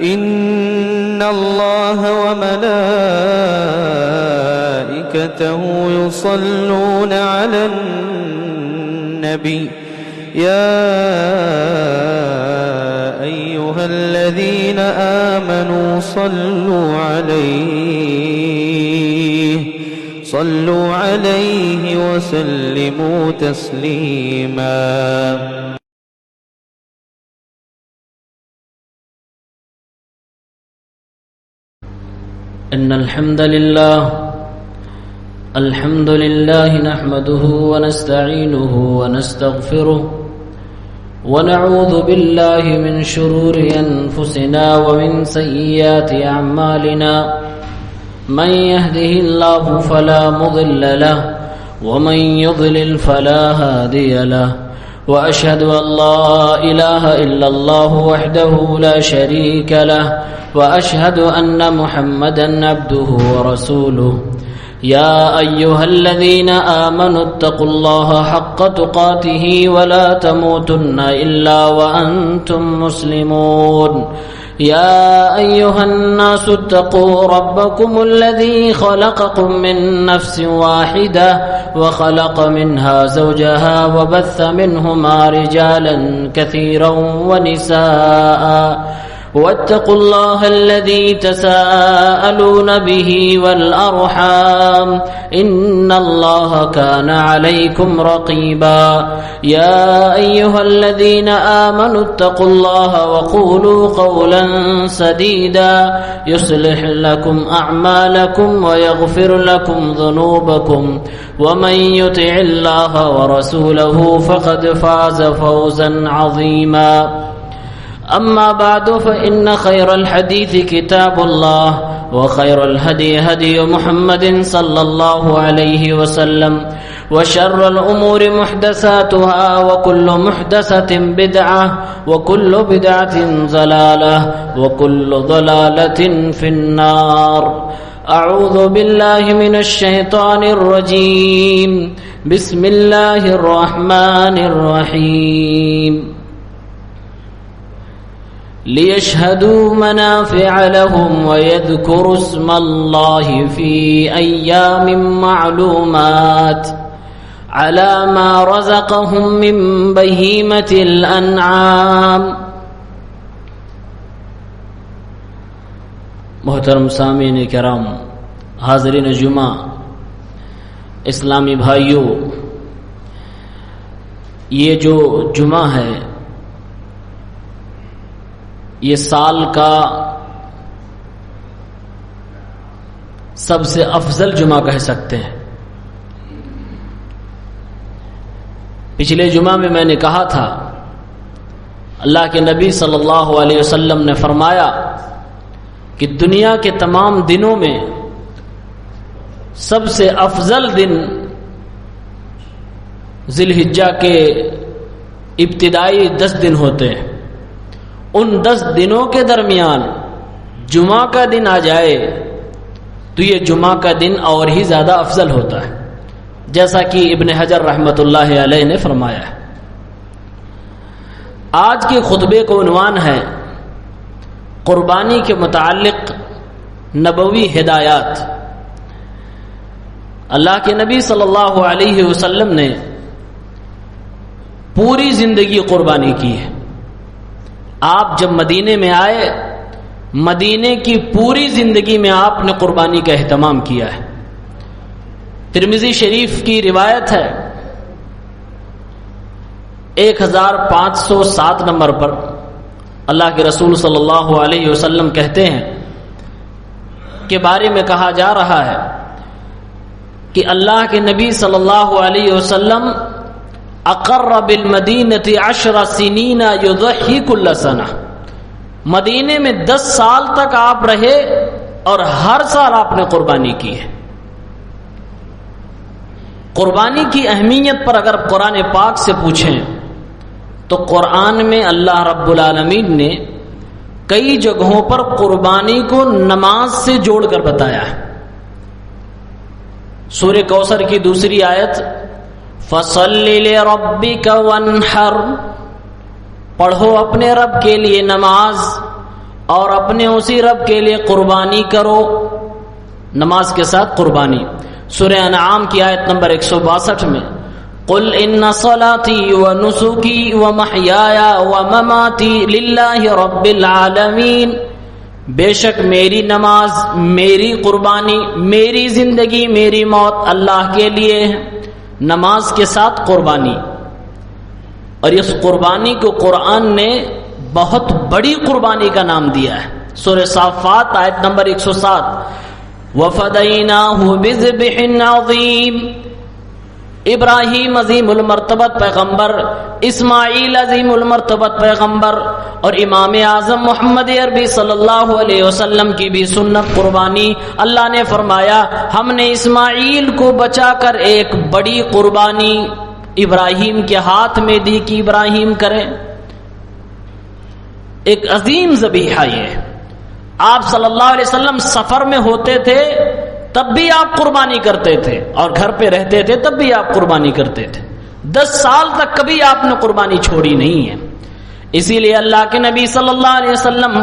إن الله وملائكته يصلون على النبي يا أيها الذين آمنوا صلوا عليه وسلموا تسليما. إن الحمد لله نحمده ونستعينه ونستغفره ونعوذ بالله من شرور أنفسنا ومن سيئات أعمالنا. من يهده الله فلا مضل له ومن يضلل فلا هادي له. وأشهد أن لا إله إلا الله وحده لا شريك له وأشهد أن محمدا عبده ورسوله. يا أيها الذين آمنوا اتقوا الله حق تقاته ولا تموتن إلا وأنتم مسلمون. يا أيها الناس اتقوا ربكم الذي خلقكم من نفس واحدة وخلق منها زوجها وبث منهما رجالا كثيرا ونساء. واتقوا الله الذي تساءلون به والأرحام إن الله كان عليكم رقيبا. يا أيها الذين آمنوا اتقوا الله وقولوا قولا سديدا يصلح لكم أعمالكم ويغفر لكم ذنوبكم ومن يطع الله ورسوله فقد فاز فوزا عظيما. أما بعد فإن خير الحديث كتاب الله وخير الهدي هدي محمد صلى الله عليه وسلم وشر الأمور محدثاتها وكل محدثة بدعة وكل بدعة ضلالة وكل ضلالة في النار. أعوذ بالله من الشيطان الرجيم. بسم الله الرحمن الرحيم. ليشهدوا منافع لهم ويذكروا اسم الله في أيام معلومات على ما رزقهم من بهيمة الأنعام. محترم سامعین کرام، حاضرین جمعہ، اسلامی بھائیوں، یہ جو جمعہ ہے یہ سال کا سب سے افضل جمعہ کہہ سکتے ہیں. پچھلے جمعہ میں نے کہا تھا اللہ کے نبی صلی اللہ علیہ وسلم نے فرمایا کہ دنیا کے تمام دنوں میں سب سے افضل دن ذی الحجہ کے ابتدائی 10 دن ہوتے ہیں. ان 10 دنوں کے درمیان جمعہ کا دن آ جائے تو یہ جمعہ کا دن اور ہی زیادہ افضل ہوتا ہے، جیسا کہ ابن حجر رحمۃ اللہ علیہ نے فرمایا ہے. آج کے خطبے کو عنوان ہے قربانی کے متعلق نبوی ہدایات. اللہ کے نبی صلی اللہ علیہ وسلم نے پوری زندگی قربانی کی ہے. آپ جب مدینے میں آئے، مدینے کی پوری زندگی میں آپ نے قربانی کا اہتمام کیا ہے. ترمذی شریف کی روایت ہے 1507 نمبر پر اللہ کے رسول صلی اللہ علیہ وسلم کہتے ہیں کے بارے میں کہا جا رہا ہے کہ اللہ کے نبی صلی اللہ علیہ وسلم اقر بالمدینۃ 10 سنین یضحی کل سنہ. مدینے میں 10 سال تک آپ رہے اور ہر سال آپ نے قربانی کی ہے. قربانی کی اہمیت پر اگر قرآن پاک سے پوچھیں تو قرآن میں اللہ رب العالمین نے کئی جگہوں پر قربانی کو نماز سے جوڑ کر بتایا ہے. سورہ کوثر کی دوسری آیت فَصَلِّ لِرَبِّكَ وَانْحَرْ، پڑھو اپنے رب کے لیے نماز اور اپنے اسی رب کے لیے قربانی کرو، نماز کے ساتھ قربانی۔ سورہ انعام کی آیت نمبر 162 میں قل ان صلاتی ونسکی ومحیای ومماتی للہ رب العالمین، بے شک میری نماز، میری قربانی، میری زندگی، میری موت اللہ کے لیے ہے۔ نماز کے ساتھ قربانی، اور اس قربانی کو قرآن نے بہت بڑی قربانی کا نام دیا ہے۔ سورہ صافات آیت نمبر 107 وَفَدَيْنَاهُ بِذِبْحٍ عَظِيمٍ، ابراہیم عظیم المرتبت پیغمبر، اسماعیل عظیم المرتبت پیغمبر، اور امام اعظم محمد عربی صلی اللہ علیہ وسلم کی بھی سنت قربانی۔ اللہ نے فرمایا ہم نے اسماعیل کو بچا کر ایک بڑی قربانی ابراہیم کے ہاتھ میں دی کہ ابراہیم کریں، ایک عظیم ذبیحہ۔ یہ آپ صلی اللہ علیہ وسلم سفر میں ہوتے تھے تب بھی آپ قربانی کرتے تھے، اور گھر پہ رہتے تھے تب بھی آپ قربانی کرتے تھے۔ 10 سال تک کبھی آپ نے قربانی چھوڑی نہیں ہے۔ اسی لیے اللہ کے نبی صلی اللہ علیہ وسلم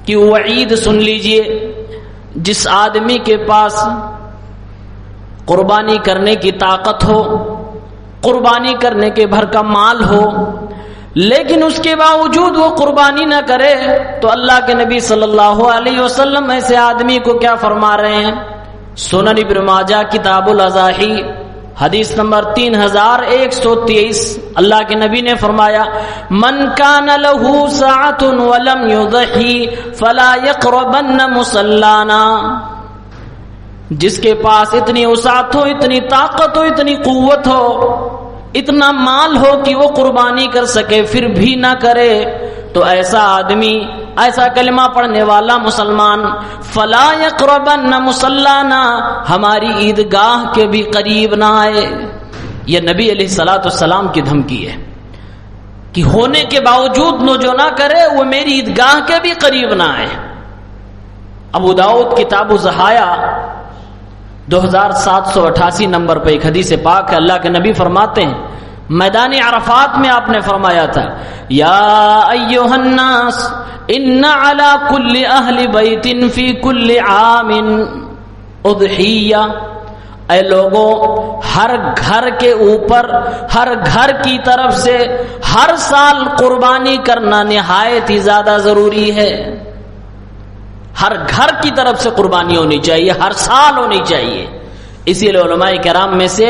کی وعید سن لیجئے، جس آدمی کے پاس قربانی کرنے کی طاقت ہو، قربانی کرنے کے بھر کا مال ہو، لیکن اس کے باوجود وہ قربانی نہ کرے، تو اللہ کے نبی صلی اللہ علیہ وسلم ایسے آدمی کو کیا فرما رہے ہیں؟ سنن ابن ماجہ کتاب الاضاحی حدیث نمبر 3123، اللہ کے نبی نے فرمایا من کان لہ ساعۃ ولم یضحی فلا یقربن مصلانا، جس کے پاس اتنی وسعت ہو، اتنی طاقت ہو، اتنی قوت ہو، اتنا مال ہو کہ وہ قربانی کر سکے پھر بھی نہ کرے، تو ایسا آدمی، ایسا کلمہ پڑھنے والا مسلمان فلا یقربن مصلانا، ہماری عیدگاہ کے بھی قریب نہ آئے۔ یہ نبی علیہ الصلوۃ والسلام کی دھمکی ہے کہ ہونے کے باوجود جو نہ کرے وہ میری عیدگاہ کے بھی قریب نہ آئے۔ ابو داؤد کتاب الضحایا 2788 نمبر پہ ایک حدیث پاک ہے، اللہ کے نبی فرماتے ہیں، میدان عرفات میں آپ نے فرمایا تھا یا ایھا الناس ان علی کل اہل بیت فی کل عام اضحیہ، اے لوگوں ہر گھر کے اوپر، ہر گھر کی طرف سے ہر سال قربانی کرنا نہایت ہی زیادہ ضروری ہے۔ ہر گھر کی طرف سے قربانی ہونی چاہیے، ہر سال ہونی چاہیے۔ اسی لیے علماء کرام میں سے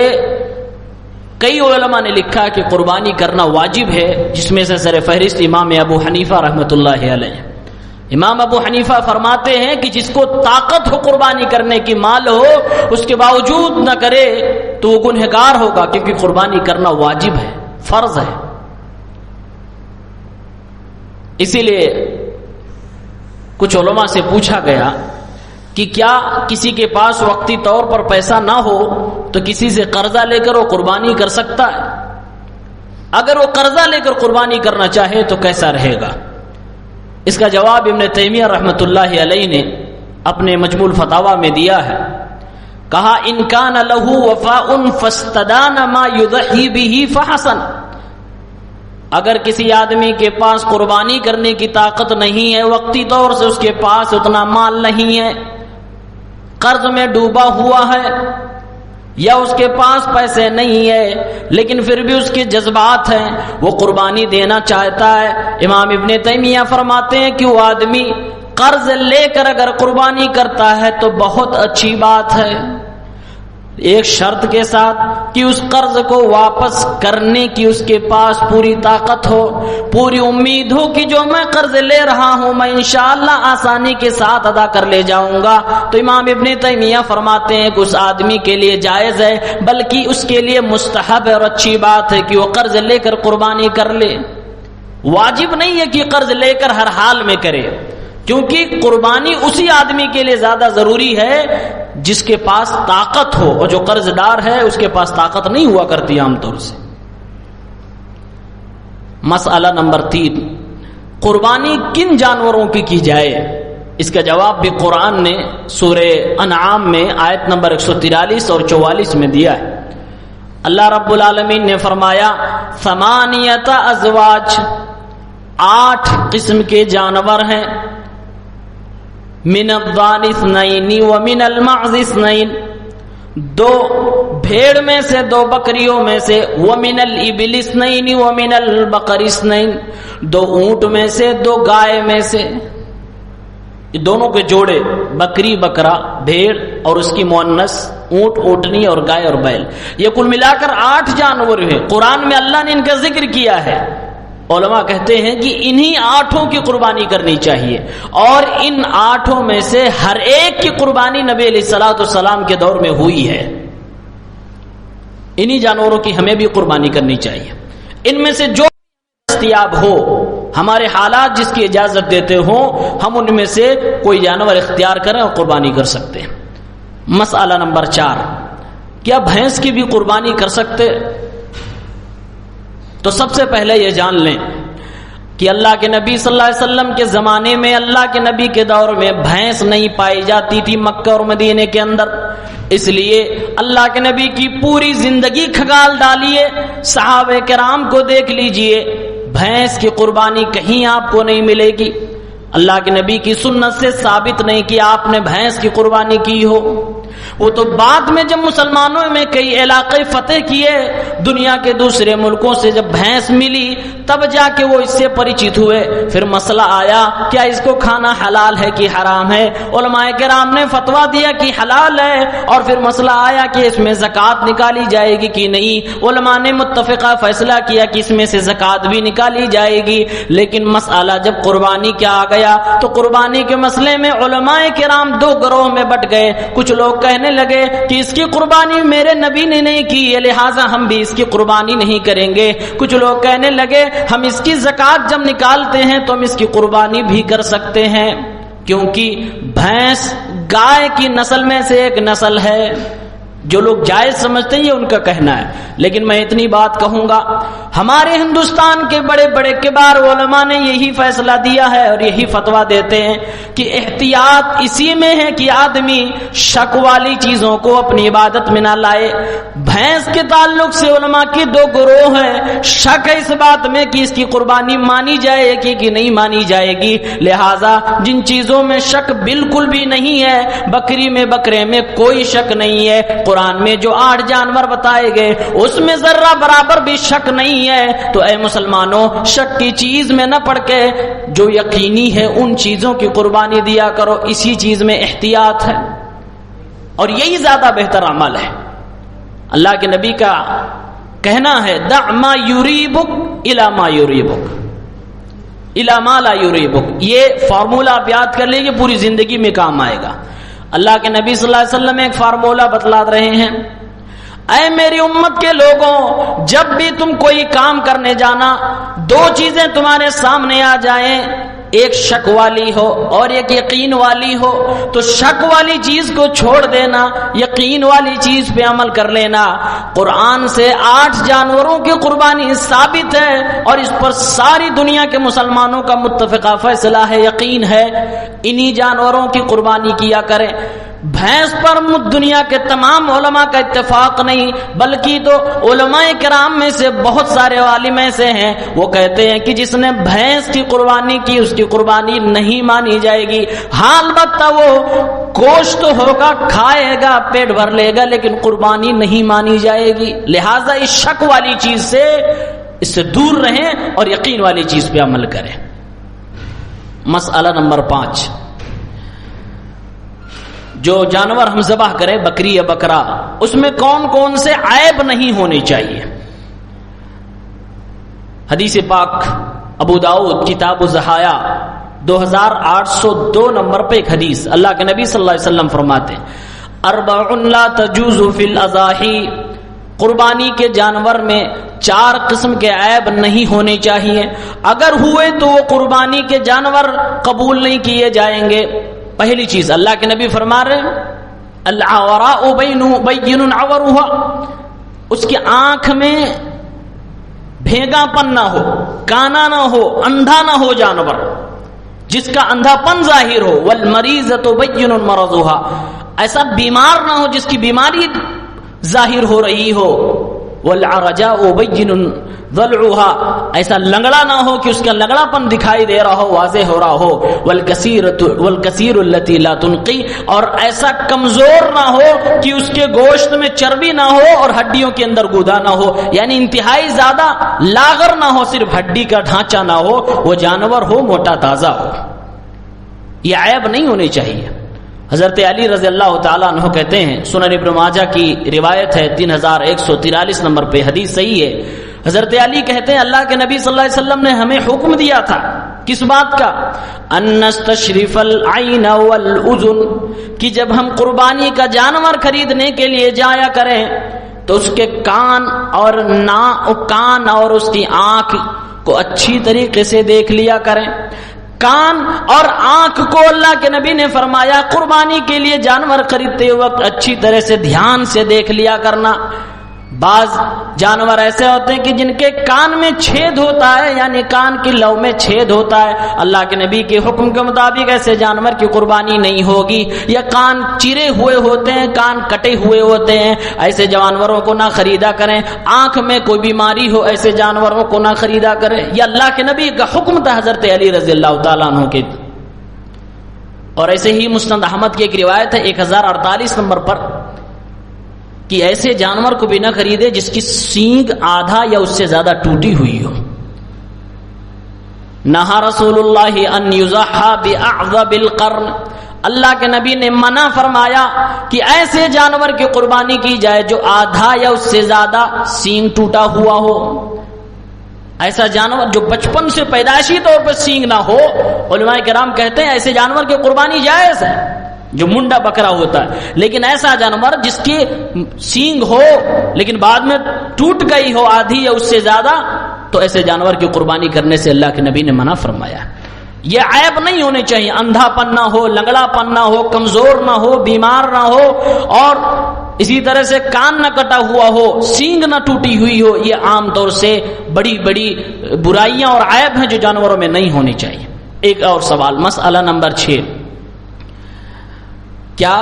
کئی علماء نے لکھا کہ قربانی کرنا واجب ہے، جس میں سے سر فہرست امام ابو حنیفہ رحمۃ اللہ علیہ۔ امام ابو حنیفہ فرماتے ہیں کہ جس کو طاقت ہو قربانی کرنے کی، مال ہو، اس کے باوجود نہ کرے تو وہ گنہگار ہوگا، کیونکہ قربانی کرنا واجب ہے، فرض ہے۔ اسی لیے کچھ علماء سے پوچھا گیا کہ کیا کسی کے پاس وقتی طور پر پیسہ نہ ہو تو کسی سے قرضہ لے کر وہ قربانی کر سکتا ہے؟ اگر وہ قرضہ لے کر قربانی کرنا چاہے تو کیسا رہے گا؟ اس کا جواب ابن تیمیہ رحمۃ اللہ علیہ نے اپنے مجموع الفتاوی میں دیا ہے، کہا ان کان لہ وفاء فاستدان ما یضحی بہ فحسن، اگر کسی آدمی کے پاس قربانی کرنے کی طاقت نہیں ہے، وقتی طور سے اس کے پاس اتنا مال نہیں ہے، قرض میں ڈوبا ہوا ہے، یا اس کے پاس پیسے نہیں ہے لیکن پھر بھی اس کے جذبات ہیں، وہ قربانی دینا چاہتا ہے، امام ابن تیمیہ فرماتے ہیں کہ وہ آدمی قرض لے کر اگر قربانی کرتا ہے تو بہت اچھی بات ہے، ایک شرط کے ساتھ کہ اس قرض کو واپس کرنے کی اس کے پاس پوری طاقت ہو، پوری امید ہو کہ جو میں قرض لے رہا ہوں میں انشاءاللہ آسانی کے ساتھ ادا کر لے جاؤں گا۔ تو امام ابن تیمیہ فرماتے ہیں کہ اس آدمی کے لیے جائز ہے، بلکہ اس کے لیے مستحب اور اچھی بات ہے کہ وہ قرض لے کر قربانی کر لے۔ واجب نہیں ہے کہ قرض لے کر ہر حال میں کرے، کیونکہ قربانی اسی آدمی کے لیے زیادہ ضروری ہے جس کے پاس طاقت ہو، اور جو قرض دار ہے اس کے پاس طاقت نہیں ہوا کرتی عام طور سے۔ مسئلہ نمبر 3، قربانی کن جانوروں کی جائے؟ اس کا جواب بھی قرآن نے سورہ انعام میں آیت نمبر 143 اور 44 میں دیا ہے۔ اللہ رب العالمین نے فرمایا 8 ازواج، 8 قسم کے جانور ہیں، من الضان اثنین ومن المعز اثنین، 2 بھیڑ میں سے 2 بکریوں میں سے، ومن الابل اثنین ومن البقر اثنین، 2 اونٹ میں سے 2 گائے میں سے، دونوں کے جوڑے، بکری بکرا، بھیڑ اور اس کی مؤنث اونٹ اونٹنی اور گائے اور بیل، یہ کل ملا کر 8 جانور ہیں۔ قرآن میں اللہ نے ان کا ذکر کیا ہے۔ علماء کہتے ہیں کہ انہی 8 کی قربانی کرنی چاہیے، اور ان 8 میں سے ہر ایک کی قربانی نبی علیہ الصلوۃ والسلام کے دور میں ہوئی ہے۔ انہی جانوروں کی ہمیں بھی قربانی کرنی چاہیے۔ ان میں سے جو دستیاب ہو، ہمارے حالات جس کی اجازت دیتے ہوں، ہم ان میں سے کوئی جانور اختیار کریں اور قربانی کر سکتے ہیں۔ مسئلہ نمبر 4، کیا بھینس کی بھی قربانی کر سکتے؟ تو سب سے پہلے یہ جان لیں کہ اللہ کے نبی صلی اللہ علیہ وسلم کے زمانے میں، اللہ کے نبی کے دور میں بھینس نہیں پائی جاتی تھی مکہ اور مدینے کے اندر، اس لیے اللہ کے نبی کی پوری زندگی کھگال ڈالیے، صحابہ کرام کو دیکھ لیجئے، بھینس کی قربانی کہیں آپ کو نہیں ملے گی۔ اللہ کے نبی کی سنت سے ثابت نہیں کہ آپ نے بھینس کی قربانی کی ہو۔ وہ تو بعد میں جب مسلمانوں میں کئی علاقے فتح کیے دنیا کے دوسرے ملکوں سے، جب بھینس ملی تب جا کے وہ اس سے پریچت ہوئے۔ پھر مسئلہ آیا کیا اس کو کھانا حلال ہے کہ حرام ہے؟ علماء کرام نے فتویٰ دیا کہ حلال ہے، اور پھر مسئلہ آیا کہ اس میں زکوٰۃ نکالی جائے گی کہ نہیں۔ علماء نے متفقہ فیصلہ کیا کہ اس میں سے زکوٰۃ بھی نکالی جائے گی، لیکن مسئلہ جب قربانی کا آ گیا تو قربانی کے مسئلے میں علماء کرام 2 گروہ میں بٹ گئے۔ کچھ لوگ کہنے لگے کہ اس کی قربانی میرے نبی نے نہیں کی ہے، لہٰذا ہم بھی اس کی قربانی نہیں کریں گے۔ کچھ لوگ کہنے لگے ہم اس کی زکوٰۃ جب نکالتے ہیں تو ہم اس کی قربانی بھی کر سکتے ہیں، کیونکہ بھینس گائے کی نسل میں سے ایک نسل ہے۔ جو لوگ جائز سمجھتے ہیں یہ ان کا کہنا ہے، لیکن میں اتنی بات کہوں گا، ہمارے ہندوستان کے بڑے بڑے کبار علماء نے یہی فیصلہ دیا ہے اور یہی فتویٰ دیتے ہیں کہ احتیاط اسی میں ہے کہ آدمی شک والی چیزوں کو اپنی عبادت میں نہ لائے۔ بھینس کے تعلق سے علماء کے 2 گروہ ہیں، شک ہے اس بات میں کہ اس کی قربانی مانی جائے گی کہ نہیں مانی جائے گی، لہٰذا جن چیزوں میں شک بالکل بھی نہیں ہے، بکری میں بکرے میں کوئی شک نہیں ہے، قرآن میں جو 8 جانور بتائے گئے اس میں ذرہ برابر بھی شک نہیں ہے، تو اے مسلمانوں شک کی چیز میں نہ پڑ کے جو یقینی ہے ان چیزوں کی قربانی دیا کرو، اسی چیز میں احتیاط ہے اور یہی زیادہ بہتر عمل ہے۔ اللہ کے نبی کا کہنا ہے دع ما یریبک الی ما یریبک الی ما لا یریبک، یہ فارمولہ آپ یاد کر لیجیے، پوری زندگی میں کام آئے گا۔ اللہ کے نبی صلی اللہ علیہ وسلم ایک فارمولہ بتلا رہے ہیں، اے میری امت کے لوگوں، جب بھی تم کوئی کام کرنے جانا 2 چیزیں تمہارے سامنے آ جائیں، ایک شک والی ہو اور ایک یقین والی ہو، تو شک والی چیز کو چھوڑ دینا، یقین والی چیز پہ عمل کر لینا۔ قرآن سے 8 جانوروں کی قربانی ثابت ہے اور اس پر ساری دنیا کے مسلمانوں کا متفقہ فیصلہ ہے، یقین ہے، انہی جانوروں کی قربانی کیا کریں۔ بھینس پر دنیا کے تمام علماء کا اتفاق نہیں، بلکہ تو علماء کرام میں سے بہت سارے عالم ایسے ہیں وہ کہتے ہیں کہ جس نے بھینس کی قربانی کی اس کی قربانی نہیں مانی جائے گی۔ ہاں البتہ وہ گوشت ہوگا، کھائے گا، پیٹ بھر لے گا، لیکن قربانی نہیں مانی جائے گی۔ لہٰذا اس شک والی چیز سے اس سے دور رہیں اور یقین والی چیز پہ عمل کریں۔ مسئلہ نمبر 5، جو جانور ہم ذبح کریں بکری یا بکرا، اس میں کون کون سے عیب نہیں ہونے چاہیے۔ حدیث پاک ابو داؤد کتاب الضحایا 2802 نمبر پہ ایک حدیث، اللہ کے نبی صلی اللہ علیہ وسلم فرماتے ہیں 4 لا تجوز فی الاضاحی، قربانی کے جانور میں 4 قسم کے عیب نہیں ہونے چاہیے، اگر ہوئے تو وہ قربانی کے جانور قبول نہیں کیے جائیں گے۔ پہلی چیز اللہ کے نبی فرما رہے ہیں العوراء بین عورها، اس کی آنکھ میں بھیگا پن نہ ہو، کانا نہ ہو، اندھا نہ ہو جانور، جس کا اندھا پن ظاہر ہو، والمریضۃ بین مرضها، ایسا بیمار نہ ہو جس کی بیماری ظاہر ہو رہی ہو، والعرجاء بین ضلعها، ایسا لنگڑا نہ ہو کہ اس کا لنگڑا پن دکھائی دے رہا ہو، واضح ہو رہا ہو، والکثیر التی لا تنقی، اور ایسا کمزور نہ ہو کہ اس کے گوشت میں چربی نہ ہو اور ہڈیوں کے اندر گودا نہ ہو، یعنی انتہائی زیادہ لاغر نہ ہو، صرف ہڈی کا ڈھانچہ نہ ہو، وہ جانور ہو موٹا تازہ ہو، یہ عیب نہیں ہونی چاہیے۔ حضرت علی رضی اللہ تعالیٰ عنہ کہتے ہیں، سنن ابن ماجہ کی روایت ہے 3143 نمبر پہ، حدیث صحیح ہے، حضرت علی کہتے ہیں اللہ کے نبی صلی اللہ علیہ وسلم نے ہمیں حکم دیا تھا، کس بات کا؟ ان نستشرف العین والاذن، کہ جب ہم قربانی کا جانور خریدنے کے لیے جایا کریں تو اس کے کان اور اس کی آنکھ کو اچھی طریقے سے دیکھ لیا کریں۔ کان اور آنکھ کو اللہ کے نبی نے فرمایا قربانی کے لیے جانور خریدتے وقت اچھی طرح سے دھیان سے دیکھ لیا کرنا۔ بعض جانور ایسے ہوتے ہیں کہ جن کے کان میں چھید ہوتا ہے، یعنی کان کی لو میں چھید ہوتا ہے، اللہ کے نبی کے حکم کے مطابق ایسے جانور کی قربانی نہیں ہوگی، یا کان چرے ہوئے ہوتے ہیں، کان کٹے ہوئے ہوتے ہیں، ایسے جانوروں کو نہ خریدا کریں۔ آنکھ میں کوئی بیماری ہو، ایسے جانوروں کو نہ خریدا کریں، یہ اللہ کے نبی کا حکم تھا حضرت علی رضی اللہ تعالیٰ عنہ کے۔ اور ایسے ہی مسند احمد کی ایک روایت ہے 1048 نمبر پر کہ ایسے جانور کو بھی نہ خریدے جس کی سینگ آدھا یا اس سے زیادہ ٹوٹی ہوئی ہو۔ نہا رسول اللہ ان یضحى باعظم القرن، اللہ کے نبی نے منع فرمایا کہ ایسے جانور کی قربانی کی جائے جو آدھا یا اس سے زیادہ سینگ ٹوٹا ہوا ہو۔ ایسا جانور جو بچپن سے پیدائشی طور پر سینگ نہ ہو، علماء کرام کہتے ہیں ایسے جانور کی قربانی جائز ہے، جو منڈا بکرا ہوتا ہے، لیکن ایسا جانور جس کی سینگ ہو لیکن بعد میں ٹوٹ گئی ہو آدھی یا اس سے زیادہ، تو ایسے جانور کی قربانی کرنے سے اللہ کے نبی نے منع فرمایا۔ یہ عیب نہیں ہونے چاہیے، اندھا پن نہ ہو، لنگڑا پن نہ ہو، کمزور نہ ہو، بیمار نہ ہو، اور اسی طرح سے کان نہ کٹا ہوا ہو، سینگ نہ ٹوٹی ہوئی ہو۔ یہ عام طور سے بڑی بڑی برائیاں اور عیب ہیں جو جانوروں میں نہیں ہونی چاہیے۔ ایک اور سوال، مسئلہ نمبر 6، کیا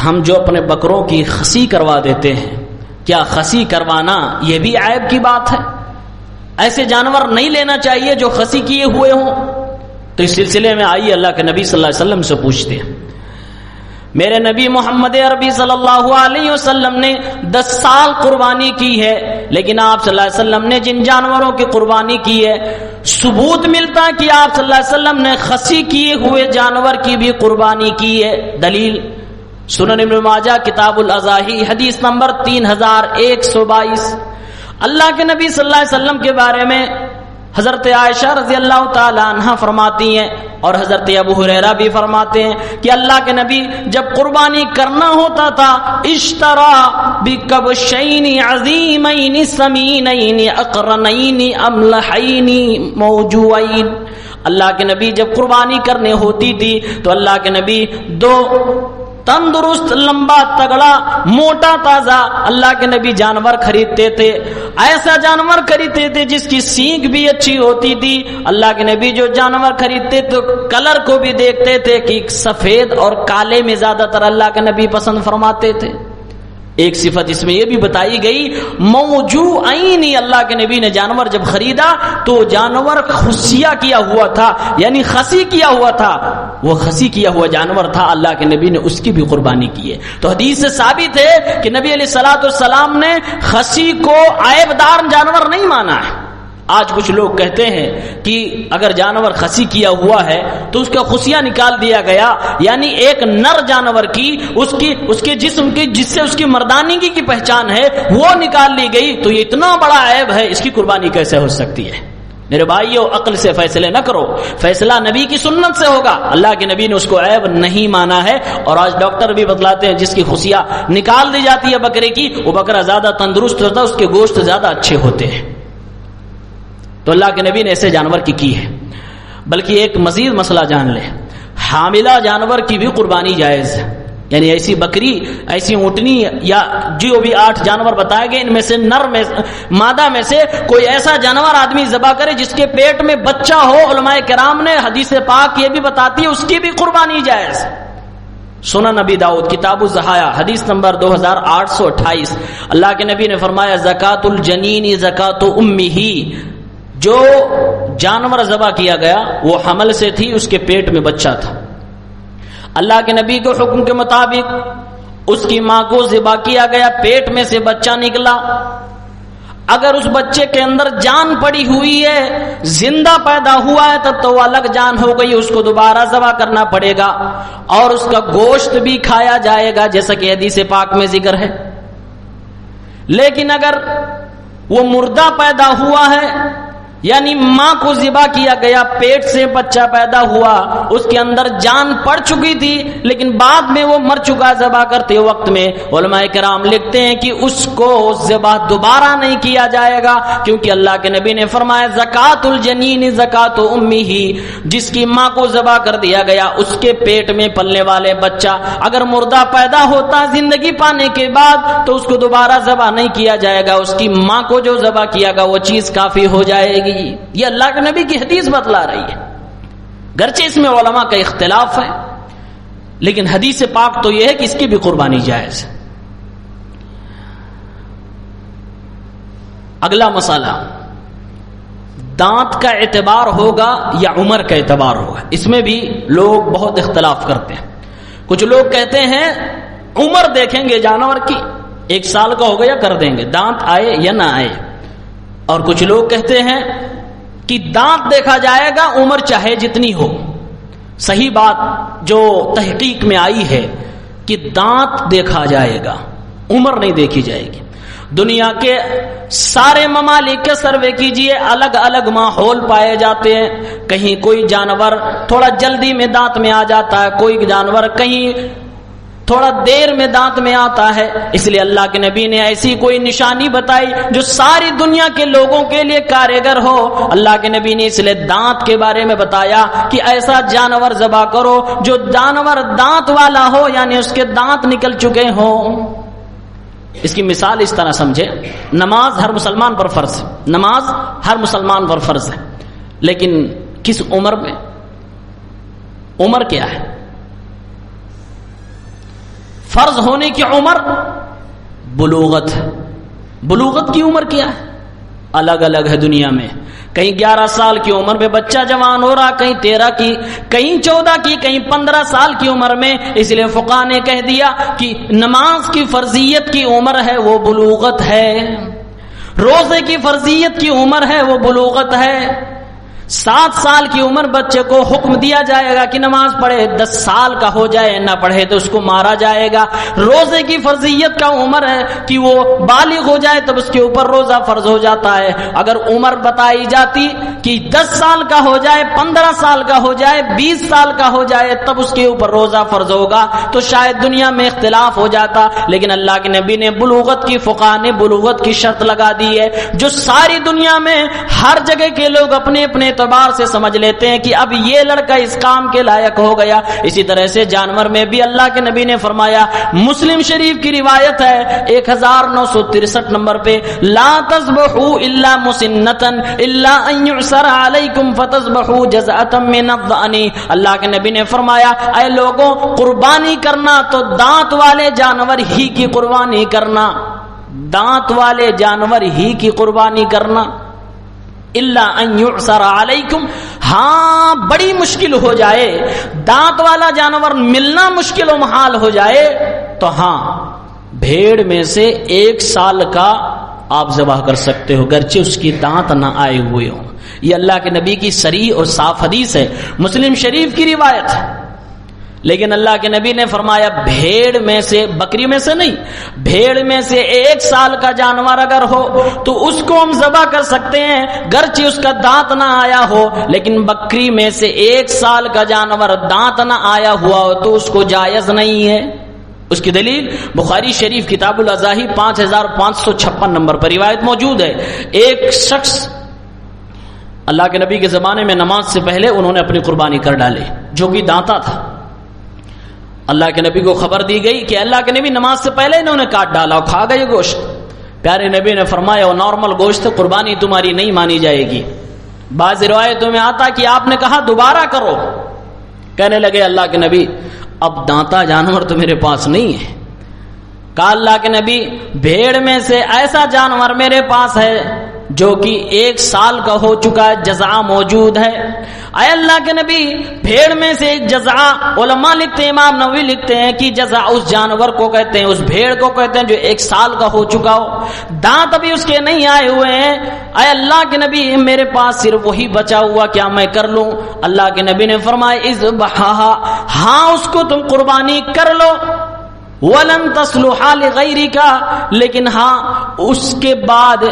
ہم جو اپنے بکروں کی خسی کروا دیتے ہیں، کیا خسی کروانا یہ بھی عیب کی بات ہے؟ ایسے جانور نہیں لینا چاہیے جو خسی کیے ہوئے ہوں؟ تو اس سلسلے میں آئیے اللہ کے نبی صلی اللہ علیہ وسلم سے پوچھتے ہیں۔ میرے نبی محمد عربی صلی اللہ علیہ وسلم نے 10 سال قربانی کی ہے، لیکن آپ صلی اللہ علیہ وسلم نے جن جانوروں کی قربانی کی ہے، ثبوت ملتا کہ آپ صلی اللہ علیہ وسلم نے خسی کیے ہوئے جانور کی بھی قربانی کی ہے۔ دلیل سنن ابن ماجہ کتاب الاضاحی حدیث نمبر 3122۔ اللہ کے نبی صلی اللہ علیہ وسلم کے بارے میں حضرت عائشہ رضی اللہ تعالی عنہ فرماتی ہیں اور حضرت ابو ہریرہ بھی فرماتے ہیں کہ اللہ کے نبی جب قربانی کرنا ہوتا تھا، اشترا بکبشین عظیمین سمینین اقرنین املحین موجوعین، اللہ کے نبی جب قربانی کرنے ہوتی تھی تو اللہ کے نبی 2 تندرست، لمبا، تگڑا، موٹا، تازہ اللہ کے نبی جانور خریدتے تھے۔ ایسا جانور خریدتے تھے جس کی سینگ بھی اچھی ہوتی تھی۔ اللہ کے نبی جو جانور خریدتے تو کلر کو بھی دیکھتے تھے کہ سفید اور کالے میں زیادہ تر اللہ کے نبی پسند فرماتے تھے۔ ایک صفت اس میں یہ بھی بتائی گئی، موجوعین، اللہ کے نبی نے جانور جب خریدا تو جانور خصیہ کیا ہوا تھا، یعنی خسی کیا ہوا تھا، وہ خسی کیا ہوا جانور تھا، اللہ کے نبی نے اس کی بھی قربانی کی ہے۔ تو حدیث سے ثابت ہے کہ نبی علیہ الصلوۃ والسلام نے خسی کو عیب دار جانور نہیں مانا ہے۔ آج کچھ لوگ کہتے ہیں کہ اگر جانور خسی کیا ہوا ہے تو اس کا خصیہ نکال دیا گیا، یعنی ایک نر جانور کی اس کے جسم کی جس سے اس کی مردانگی کی پہچان ہے وہ نکال لی گئی، تو یہ اتنا بڑا عیب ہے، اس کی قربانی کیسے ہو سکتی ہے؟ میرے بھائیو، عقل سے فیصلے نہ کرو، فیصلہ نبی کی سنت سے ہوگا۔ اللہ کے نبی نے اس کو عیب نہیں مانا ہے، اور آج ڈاکٹر بھی بتلاتے ہیں جس کی خصیہ نکال دی جاتی ہے بکرے کی، وہ بکرا زیادہ تندرست ہوتا ہے، اس کے گوشت زیادہ اچھے ہوتے ہیں۔ تو اللہ کے نبی نے ایسے جانور کی ہے۔ بلکہ ایک مزید مسئلہ جان لیں، حاملہ جانور کی بھی قربانی جائز ہے، یعنی ایسی بکری، ایسی اونٹنی یا جو بھی 8 جانور بتائے گئے، ان میں سے نر میں مادہ میں سے کوئی ایسا جانور آدمی ذبح کرے جس کے پیٹ میں بچہ ہو، علماء کرام نے حدیث پاک یہ بھی بتاتی ہے اس کی بھی قربانی جائز۔ سنن نبی داؤد کتاب الضحایا حدیث نمبر 2828، اللہ کے نبی نے فرمایا زکات الجنین زکات امہ، جو جانور ذبح کیا گیا وہ حمل سے تھی، اس کے پیٹ میں بچہ تھا، اللہ کے نبی کے حکم کے مطابق اس کی ماں کو ذبح کیا گیا، پیٹ میں سے بچہ نکلا، اگر اس بچے کے اندر جان پڑی ہوئی ہے، زندہ پیدا ہوا ہے، تب تو وہ الگ جان ہو گئی، اس کو دوبارہ ذبح کرنا پڑے گا اور اس کا گوشت بھی کھایا جائے گا جیسا کہ حدیث پاک میں ذکر ہے۔ لیکن اگر وہ مردہ پیدا ہوا ہے، یعنی ماں کو ذبح کیا گیا، پیٹ سے بچہ پیدا ہوا، اس کے اندر جان پڑ چکی تھی لیکن بعد میں وہ مر چکا ذبح کرتے وقت میں، علماء کرام لکھتے ہیں کہ اس کو ذبح دوبارہ نہیں کیا جائے گا، کیونکہ اللہ کے نبی نے فرمایا زکات الجنین زکات امہ، جس کی ماں کو ذبح کر دیا گیا اس کے پیٹ میں پلنے والے بچہ اگر مردہ پیدا ہوتا زندگی پانے کے بعد تو اس کو دوبارہ ذبح نہیں کیا جائے گا، اس کی ماں کو جو ذبح کیا گا وہ چیز کافی ہو جائے گی۔ یہ اللہ کے نبی کی حدیث بتلا رہی ہے، گرچہ اس میں علماء کا اختلاف ہے لیکن حدیث پاک تو یہ ہے کہ اس کی بھی قربانی جائز ہے۔ اگلا مسئلہ، دانت کا اعتبار ہوگا یا عمر کا اعتبار ہوگا، اس میں بھی لوگ بہت اختلاف کرتے ہیں۔ کچھ لوگ کہتے ہیں عمر دیکھیں گے جانور کی، 1 سال کا ہو گیا کر دیں گے، دانت آئے یا نہ آئے، اور کچھ لوگ کہتے ہیں کہ دانت دیکھا جائے گا عمر چاہے جتنی ہو۔ صحیح بات جو تحقیق میں آئی ہے کہ دانت دیکھا جائے گا، عمر نہیں دیکھی جائے گی۔ دنیا کے سارے ممالک کے سروے کیجئے، الگ الگ ماحول پائے جاتے ہیں، کہیں کوئی جانور تھوڑا جلدی میں دانت میں آ جاتا ہے، کوئی جانور کہیں تھوڑا دیر میں دانت میں آتا ہے، اس لیے اللہ کے نبی نے ایسی کوئی نشانی بتائی جو ساری دنیا کے لوگوں کے لیے کارگر ہو۔ اللہ کے نبی نے اس لیے دانت کے بارے میں بتایا کہ ایسا جانور ذبح کرو جو جانور دانت والا ہو، یعنی اس کے دانت نکل چکے ہوں۔ اس کی مثال اس طرح سمجھے، نماز ہر مسلمان پر فرض ہے، نماز ہر مسلمان پر فرض ہے، لیکن کس عمر میں؟ عمر کیا ہے؟ فرض ہونے کی عمر بلوغت ہے۔ بلوغت کی عمر کیا ہے؟ الگ الگ ہے دنیا میں، کہیں 11 سال کی عمر میں بچہ جوان ہو رہا، کہیں 13 کی، کہیں 14 کی، کہیں 15 سال کی عمر میں۔ اس لیے فقہاء نے کہہ دیا کہ نماز کی فرضیت کی عمر ہے وہ بلوغت ہے، روزے کی فرضیت کی عمر ہے وہ بلوغت ہے۔ 7 سال کی عمر بچے کو حکم دیا جائے گا کہ نماز پڑھے، 10 سال کا ہو جائے نہ پڑھے تو اس کو مارا جائے گا۔ روزے کی فرضیت کا عمر ہے کہ وہ بالغ ہو جائے تب اس کے اوپر روزہ فرض ہو جاتا ہے۔ اگر عمر بتائی جاتی کہ 10 سال کا ہو جائے، 15 سال کا ہو جائے، 20 سال کا ہو جائے تب اس کے اوپر روزہ فرض ہوگا تو شاید دنیا میں اختلاف ہو جاتا، لیکن اللہ کے نبی نے بلوغت کی، فقہاء نے بلوغت کی شرط لگا دی ہے جو ساری دنیا میں ہر جگہ کے لوگ اپنے اپنے اعتبار سے سمجھ لیتے ہیں کہ اب یہ لڑکا اس کام کے لائق ہو گیا۔ اسی طرح سے جانور میں بھی اللہ کے نبی نے فرمایا، مسلم شریف کی روایت ہے 1963 نمبر پہ، لا تذبحوا الا مسنتا الا ان يعسر عليكم فتذبحوا جزءا من الضأن۔ اللہ کے نبی نے فرمایا اے لوگوں، قربانی کرنا تو دانت والے جانور ہی کی قربانی کرنا، دانت والے جانور ہی کی قربانی کرنا، الا ان يعسر علیکم، ہاں بڑی مشکل ہو جائے، دانت والا جانور ملنا مشکل و محال ہو جائے تو ہاں بھیڑ میں سے 1 سال کا آپ ذبح کر سکتے ہو، گرچہ اس کی دانت نہ آئے ہوئے ہوں۔ یہ اللہ کے نبی کی صریح اور صاف حدیث ہے، مسلم شریف کی روایت ہے۔ لیکن اللہ کے نبی نے فرمایا بھیڑ میں سے، بکری میں سے نہیں، بھیڑ میں سے 1 سال کا جانور اگر ہو تو اس کو ہم ذبح کر سکتے ہیں گرچہ اس کا دانت نہ آیا ہو، لیکن بکری میں سے 1 سال کا جانور دانت نہ آیا ہوا ہو تو اس کو جائز نہیں ہے۔ اس کی دلیل بخاری شریف کتاب الاضاحی 5556 نمبر پر روایت موجود ہے۔ ایک شخص اللہ کے نبی کے زمانے میں نماز سے پہلے انہوں نے اپنی قربانی کر ڈالی جو کہ دانتا تھا۔ اللہ کے نبی کو خبر دی گئی کہ اللہ کے نبی نماز سے پہلے انہوں نے کاٹ ڈالا اور کھا گئے گوشت۔ پیارے نبی نے فرمایا وہ نارمل گوشت، قربانی تمہاری نہیں مانی جائے گی۔ بعض روایتوں میں آتا کہ آپ نے کہا دوبارہ کرو، کہنے لگے اللہ کے نبی اب دانتا جانور تو میرے پاس نہیں ہے. کہا اللہ کے نبی بھیڑ میں سے ایسا جانور میرے پاس ہے جو کہ 1 سال کا ہو چکا ہے, جزع موجود ہے. اے اللہ کے نبی بھیڑ میں سے ایک جزع, علماء لکھتے ہیں, امام نووی لکھتے ہیں کہ جزع اس جانور کو کہتے ہیں, اس بھیڑ کو کہتے ہیں جو 1 سال کا ہو چکا ہو, دانت ابھی اس کے نہیں آئے ہوئے ہیں. اے اللہ کے نبی میرے پاس صرف وہی بچا ہوا, کیا میں کر لوں؟ اللہ کے نبی نے فرمایا اذبحھا, ہاں اس کو تم قربانی کر لو. وَلَن تَصْلُحَ لِغَيْرِكَ, لیکن ہاں اس کے بعد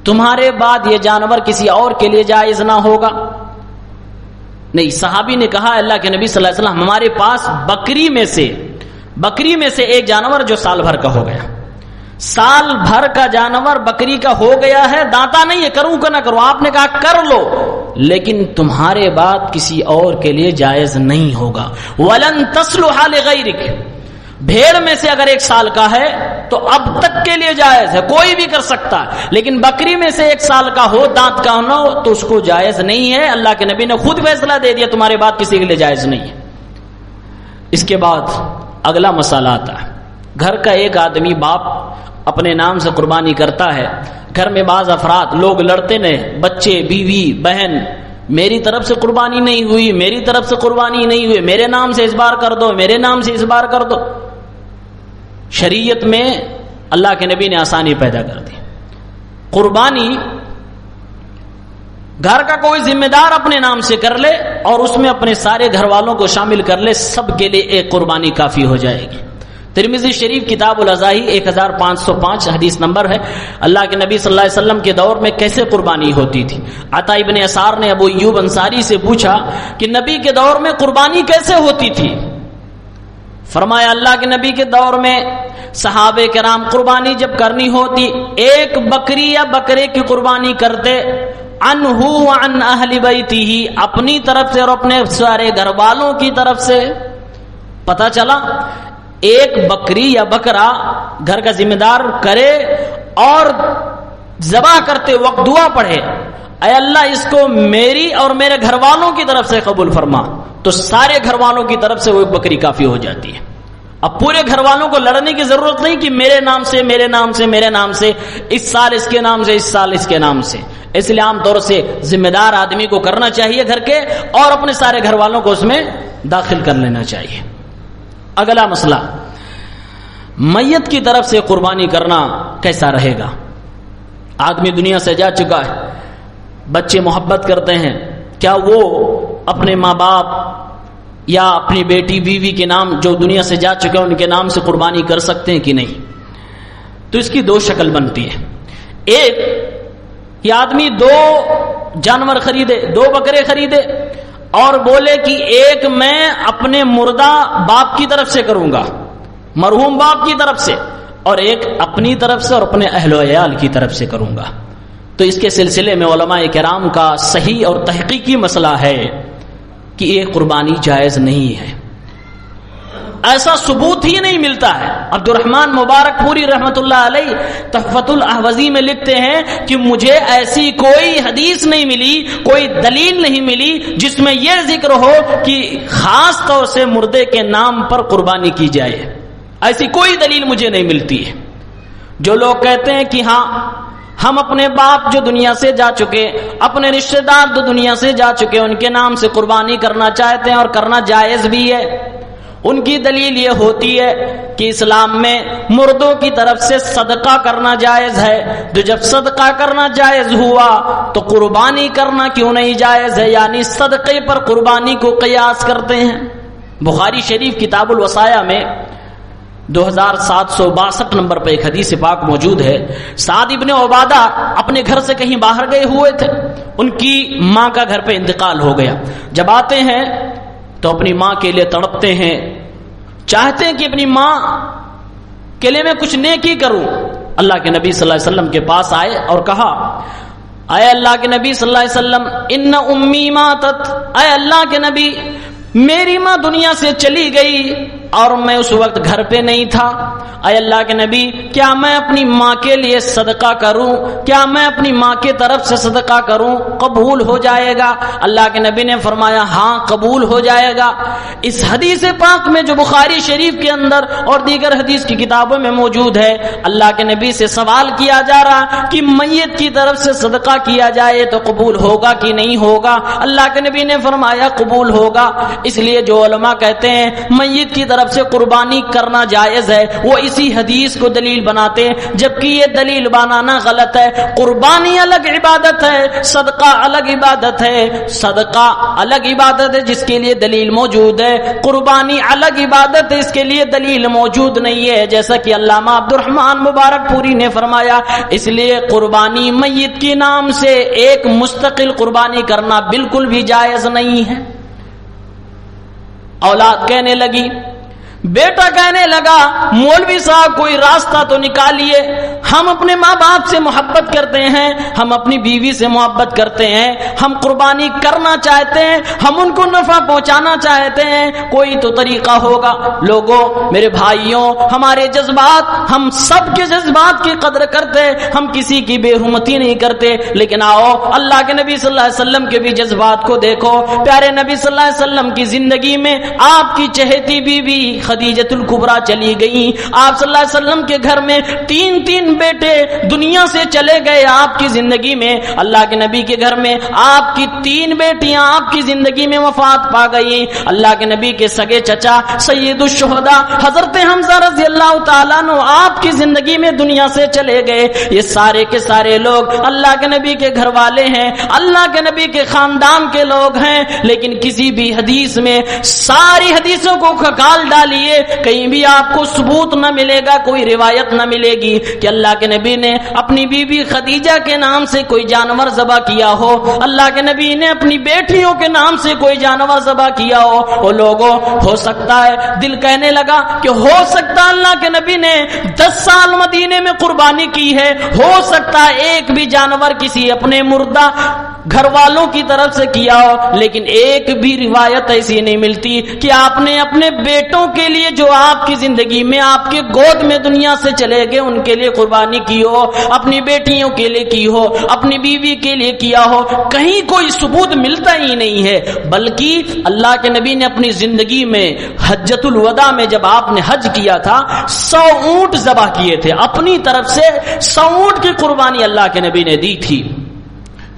تمہارے بعد یہ جانور کسی اور کے لیے جائز نہ ہوگا. نہیں, صحابی نے کہا اللہ کے نبی صلی اللہ علیہ وسلم ہمارے پاس بکری میں سے ایک جانور جو سال بھر کا ہو گیا, سال بھر کا جانور بکری کا ہو گیا ہے, دانتا نہیں ہے, کروں کہ نہ کروں؟ آپ نے کہا کر لو, لیکن تمہارے بعد کسی اور کے لیے جائز نہیں ہوگا. وَلَن تَصْلُحَ لِغَيْرِكَ, بھیڑ میں سے اگر 1 سال کا ہے تو اب تک کے لیے جائز ہے, کوئی بھی کر سکتا ہے, لیکن بکری میں سے 1 سال کا ہو, دانت کا نہ ہو, تو اس کو جائز نہیں ہے. اللہ کے نبی نے خود فیصلہ دے دیا تمہارے بعد کسی کے لیے جائز نہیں ہے. اس کے بعد اگلا مسئلہ آتا ہے, گھر کا ایک آدمی باپ اپنے نام سے قربانی کرتا ہے, گھر میں بعض افراد لوگ لڑتے نے, بچے, بیوی, بہن, میری طرف سے قربانی نہیں ہوئی, میری طرف سے قربانی نہیں ہوئی, میرے نام سے اس بار کر دو, میرے نام سے اس بار کر دو. شریعت میں اللہ کے نبی نے آسانی پیدا کر دی. قربانی گھر کا کوئی ذمہ دار اپنے نام سے کر لے اور اس میں اپنے سارے گھر والوں کو شامل کر لے, سب کے لیے ایک قربانی کافی ہو جائے گی. ترمذی شریف کتاب الاضاحی 1505 حدیث نمبر ہے. اللہ کے نبی صلی اللہ علیہ وسلم کے دور میں کیسے قربانی ہوتی تھی؟ عطا ابن یسار نے ابو ایوب انصاری سے پوچھا کہ نبی کے دور میں قربانی کیسے ہوتی تھی؟ فرمایا اللہ کے نبی کے دور میں صحابہ کرام قربانی جب کرنی ہوتی, ایک بکری یا بکرے کی قربانی کرتے, عنہ وعن اہل بیتہ, اپنی طرف سے اور اپنے سارے گھر والوں کی طرف سے. پتہ چلا ایک بکری یا بکرا گھر کا ذمہ دار کرے اور ذبح کرتے وقت دعا پڑھے, اے اللہ اس کو میری اور میرے گھر والوں کی طرف سے قبول فرما, تو سارے گھر والوں کی طرف سے وہ ایک بکری کافی ہو جاتی ہے. اب پورے گھر والوں کو لڑنے کی ضرورت نہیں کہ میرے نام سے, میرے نام سے, میرے نام سے, اس سال اس کے نام سے, اس سال اس کے نام سے. اس لیے عام طور سے ذمہ دار آدمی کو کرنا چاہیے گھر کے, اور اپنے سارے گھر والوں کو اس میں داخل کر لینا چاہیے. اگلا مسئلہ, میت کی طرف سے قربانی کرنا کیسا رہے گا؟ آدمی دنیا سے جا چکا ہے, بچے محبت کرتے ہیں, کیا وہ اپنے ماں باپ یا اپنی بیٹی بیوی کے نام جو دنیا سے جا چکے ہیں ان کے نام سے قربانی کر سکتے ہیں کہ نہیں؟ تو اس کی 2 شکل بنتی ہے. ایک, یہ آدمی 2 جانور خریدے, 2 بکرے خریدے اور بولے کہ ایک میں اپنے مردہ باپ کی طرف سے کروں گا, مرحوم باپ کی طرف سے, اور ایک اپنی طرف سے اور اپنے اہل و عیال کی طرف سے کروں گا. تو اس کے سلسلے میں علماء کرام کا صحیح اور تحقیقی مسئلہ ہے کہ یہ قربانی جائز نہیں ہے. ایسا ثبوت ہی نہیں ملتا ہے. عبد الرحمن مبارک پوری رحمت اللہ علیہ تحفۃ الاحوذی میں لکھتے ہیں کہ مجھے ایسی کوئی حدیث نہیں ملی, کوئی دلیل نہیں ملی جس میں یہ ذکر ہو کہ خاص طور سے مردے کے نام پر قربانی کی جائے. ایسی کوئی دلیل مجھے نہیں ملتی ہے. جو لوگ کہتے ہیں کہ ہاں ہم اپنے باپ جو دنیا سے جا چکے, اپنے رشتہ دار جو دنیا سے جا چکے, ان کے نام سے قربانی کرنا چاہتے ہیں اور کرنا جائز بھی ہے, ان کی دلیل یہ ہوتی ہے کہ اسلام میں مردوں کی طرف سے صدقہ کرنا جائز ہے. تو جب صدقہ کرنا جائز ہوا تو قربانی کرنا کیوں نہیں جائز ہے؟ یعنی صدقے پر قربانی کو قیاس کرتے ہیں. بخاری شریف کتاب الوصایا میں 2762 نمبر پہ ایک حدیث پاک موجود ہے. سعد ابن عبادہ اپنے گھر سے کہیں باہر گئے ہوئے تھے, ان کی ماں کا گھر پہ انتقال ہو گیا. جب آتے ہیں تو اپنی ماں کے لیے تڑپتے ہیں, چاہتے ہیں کہ اپنی ماں کے لیے میں کچھ نیکی کروں. اللہ کے نبی صلی اللہ علیہ وسلم کے پاس آئے اور کہا, اے اللہ کے نبی صلی اللہ علیہ وسلم, ان امی ماتت, اے اللہ کے نبی میری ماں دنیا سے چلی گئی, اور میں اس وقت گھر پہ نہیں تھا، اے اللہ کے نبی کیا میں اپنی ماں کے لیے صدقہ کروں؟ کیا میں اپنی ماں کی طرف سے صدقہ کروں؟ قبول ہو جائے گا؟ اللہ کے نبی نے فرمایا ہاں قبول ہو جائے گا۔ اس حدیث پاک میں جو بخاری شریف کے اندر اور دیگر حدیث کی کتابوں میں موجود ہے، اللہ کے نبی سے سوال کیا جا رہا کہ میت کی طرف سے صدقہ کیا جائے تو قبول ہوگا کہ نہیں ہوگا؟ اللہ کے نبی نے فرمایا قبول ہوگا۔ اس لیے جو علماء کہتے ہیں میت کی طرف سے قربانی کرنا جائز ہے، وہ اسی حدیث کو دلیل بناتے ہیں، جبکہ یہ دلیل بنانا غلط ہے۔ قربانی الگ عبادت ہے، صدقہ الگ عبادت ہے۔ صدقہ الگ عبادت ہے جس کے لیے دلیل موجود ہے، قربانی الگ عبادت ہے اس کے لیے دلیل موجود نہیں ہے، جیسا کہ علامہ عبد الرحمن مبارک پوری نے فرمایا۔ اس لیے قربانی میت کے نام سے ایک مستقل قربانی کرنا بالکل بھی جائز نہیں ہے۔ اولاد کہنے لگی، بیٹا کہنے لگا مولوی صاحب کوئی راستہ تو نکالیے، ہم اپنے ماں باپ سے محبت کرتے ہیں، ہم اپنی بیوی سے محبت کرتے ہیں، ہم قربانی کرنا چاہتے ہیں، ہم ان کو نفع پہنچانا چاہتے ہیں، کوئی تو طریقہ ہوگا۔ لوگوں، میرے بھائیوں، ہمارے جذبات، ہم سب کے جذبات کی قدر کرتے، ہم کسی کی بے حرمتی نہیں کرتے، لیکن آؤ اللہ کے نبی صلی اللہ علیہ وسلم کے بھی جذبات کو دیکھو۔ پیارے نبی صلی اللہ علیہ وسلم کی زندگی میں آپ کی چہیتی بیوی خدیجۃ الکبریٰ چلی گئی، آپ صلی اللہ علیہ وسلم کے گھر میں تین بیٹے دنیا سے چلے گئے، آپ کی زندگی میں اللہ کے نبی کے گھر میں آپ کی 3 بیٹیاں آپ کی زندگی میں وفات پا گئی۔ اللہ کے نبی کے سگے چچا سید الشہداء حضرت حمزہ رضی اللہ تعالیٰ عنہ آپ کی زندگی میں دنیا سے چلے گئے۔ یہ سارے کے سارے لوگ اللہ کے نبی کے گھر والے ہیں، اللہ کے نبی کے خاندان کے لوگ ہیں، لیکن کسی بھی حدیث میں ساری حدیثوں کو کھکال ڈالیے، کہیں بھی آپ کو ثبوت نہ ملے گا، کوئی روایت نہ ملے گی کہ اللہ کے نبی نے اپنی بیوی خدیجہ کے نام سے کوئی جانور ذبح کیا ہو، اللہ کے نبی نے اپنی بیٹیوں کے نام سے کوئی جانور ذبح کیا ہو۔ وہ لوگوں، ہو سکتا ہے دل کہنے لگا کہ ہو سکتا اللہ کے نبی نے 10 سال مدینے میں قربانی کی ہے، ہو سکتا ہے ایک بھی جانور کسی اپنے مردہ گھر والوں کی طرف سے کیا ہو، لیکن ایک بھی روایت ایسی نہیں ملتی کہ آپ نے اپنے بیٹوں کے لیے جو آپ کی زندگی میں آپ کے گود میں دنیا سے چلے گئے ان کے لیے قربانی کی ہو، اپنی بیٹیوں کے لیے کی ہو، اپنی بیوی کے لیے کیا ہو، کہیں کوئی ثبوت ملتا ہی نہیں ہے۔ بلکہ اللہ کے نبی نے اپنی زندگی میں حجۃ الوداع میں جب آپ نے حج کیا تھا 100 اونٹ ذبح کیے تھے، اپنی طرف سے 100 اونٹ کی قربانی اللہ کے نبی نے دی تھی۔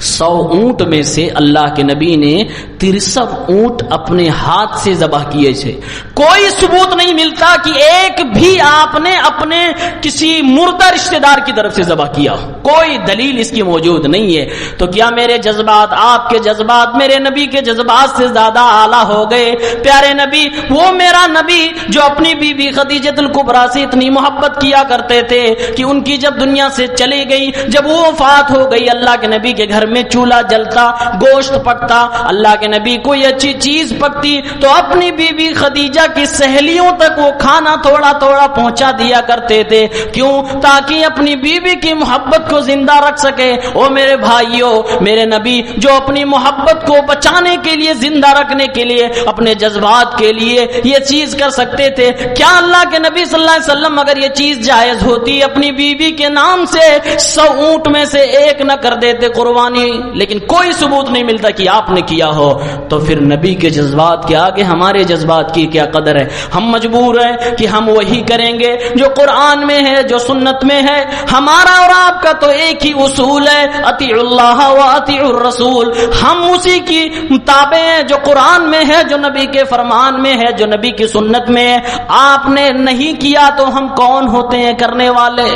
100 اونٹ میں سے اللہ کے نبی نے 63 اونٹ اپنے ہاتھ سے ذبح کیے تھے۔ کوئی ثبوت نہیں ملتا کہ ایک بھی آپ نے اپنے کسی مردہ رشتہ دار کی طرف سے ذبح کیا، کوئی دلیل اس کی موجود نہیں ہے۔ تو کیا میرے جذبات آپ کے جذبات میرے نبی کے جذبات سے زیادہ اعلیٰ ہو گئے؟ پیارے نبی، وہ میرا نبی جو اپنی بیوی خدیجۃ الکبریٰ سے اتنی محبت کیا کرتے تھے کہ ان کی جب دنیا سے چلی گئی، جب وہ وفات ہو گئی، اللہ کے نبی کے گھر میں چولہا جلتا، گوشت پکتا، اللہ کے نبی کوئی اچھی چیز پکتی تو اپنی بیوی خدیجہ کی سہیلیوں تک وہ کھانا تھوڑا تھوڑا پہنچا دیا کرتے تھے۔ کیوں؟ تاکہ اپنی بیوی کی محبت کو زندہ رکھ سکے۔ او میرے بھائیوں، میرے نبی جو اپنی محبت کو بچانے کے لیے، زندہ رکھنے کے لیے، اپنے جذبات کے لیے یہ چیز کر سکتے تھے، کیا اللہ کے نبی صلی اللہ علیہ وسلم اگر یہ چیز جائز ہوتی اپنی بیوی کے نام سے 100 اونٹ میں سے ایک نہ کر دیتے قربانی؟ لیکن کوئی ثبوت نہیں ملتا کہ آپ نے کیا ہو، تو پھر نبی کے جذبات کے آگے ہمارے جذبات کی کیا قدر ہے؟ ہم مجبور ہیں کہ ہم وہی کریں گے جو قرآن میں ہے، جو سنت میں ہے۔ ہمارا اور آپ کا تو ایک ہی اصول ہے، اطیعوا اللہ و اطیعوا الرسول۔ ہم اسی کی تابع ہیں جو قرآن میں ہے، جو نبی کے فرمان میں ہے، جو نبی کی سنت میں ہے۔ آپ نے نہیں کیا تو ہم کون ہوتے ہیں کرنے والے؟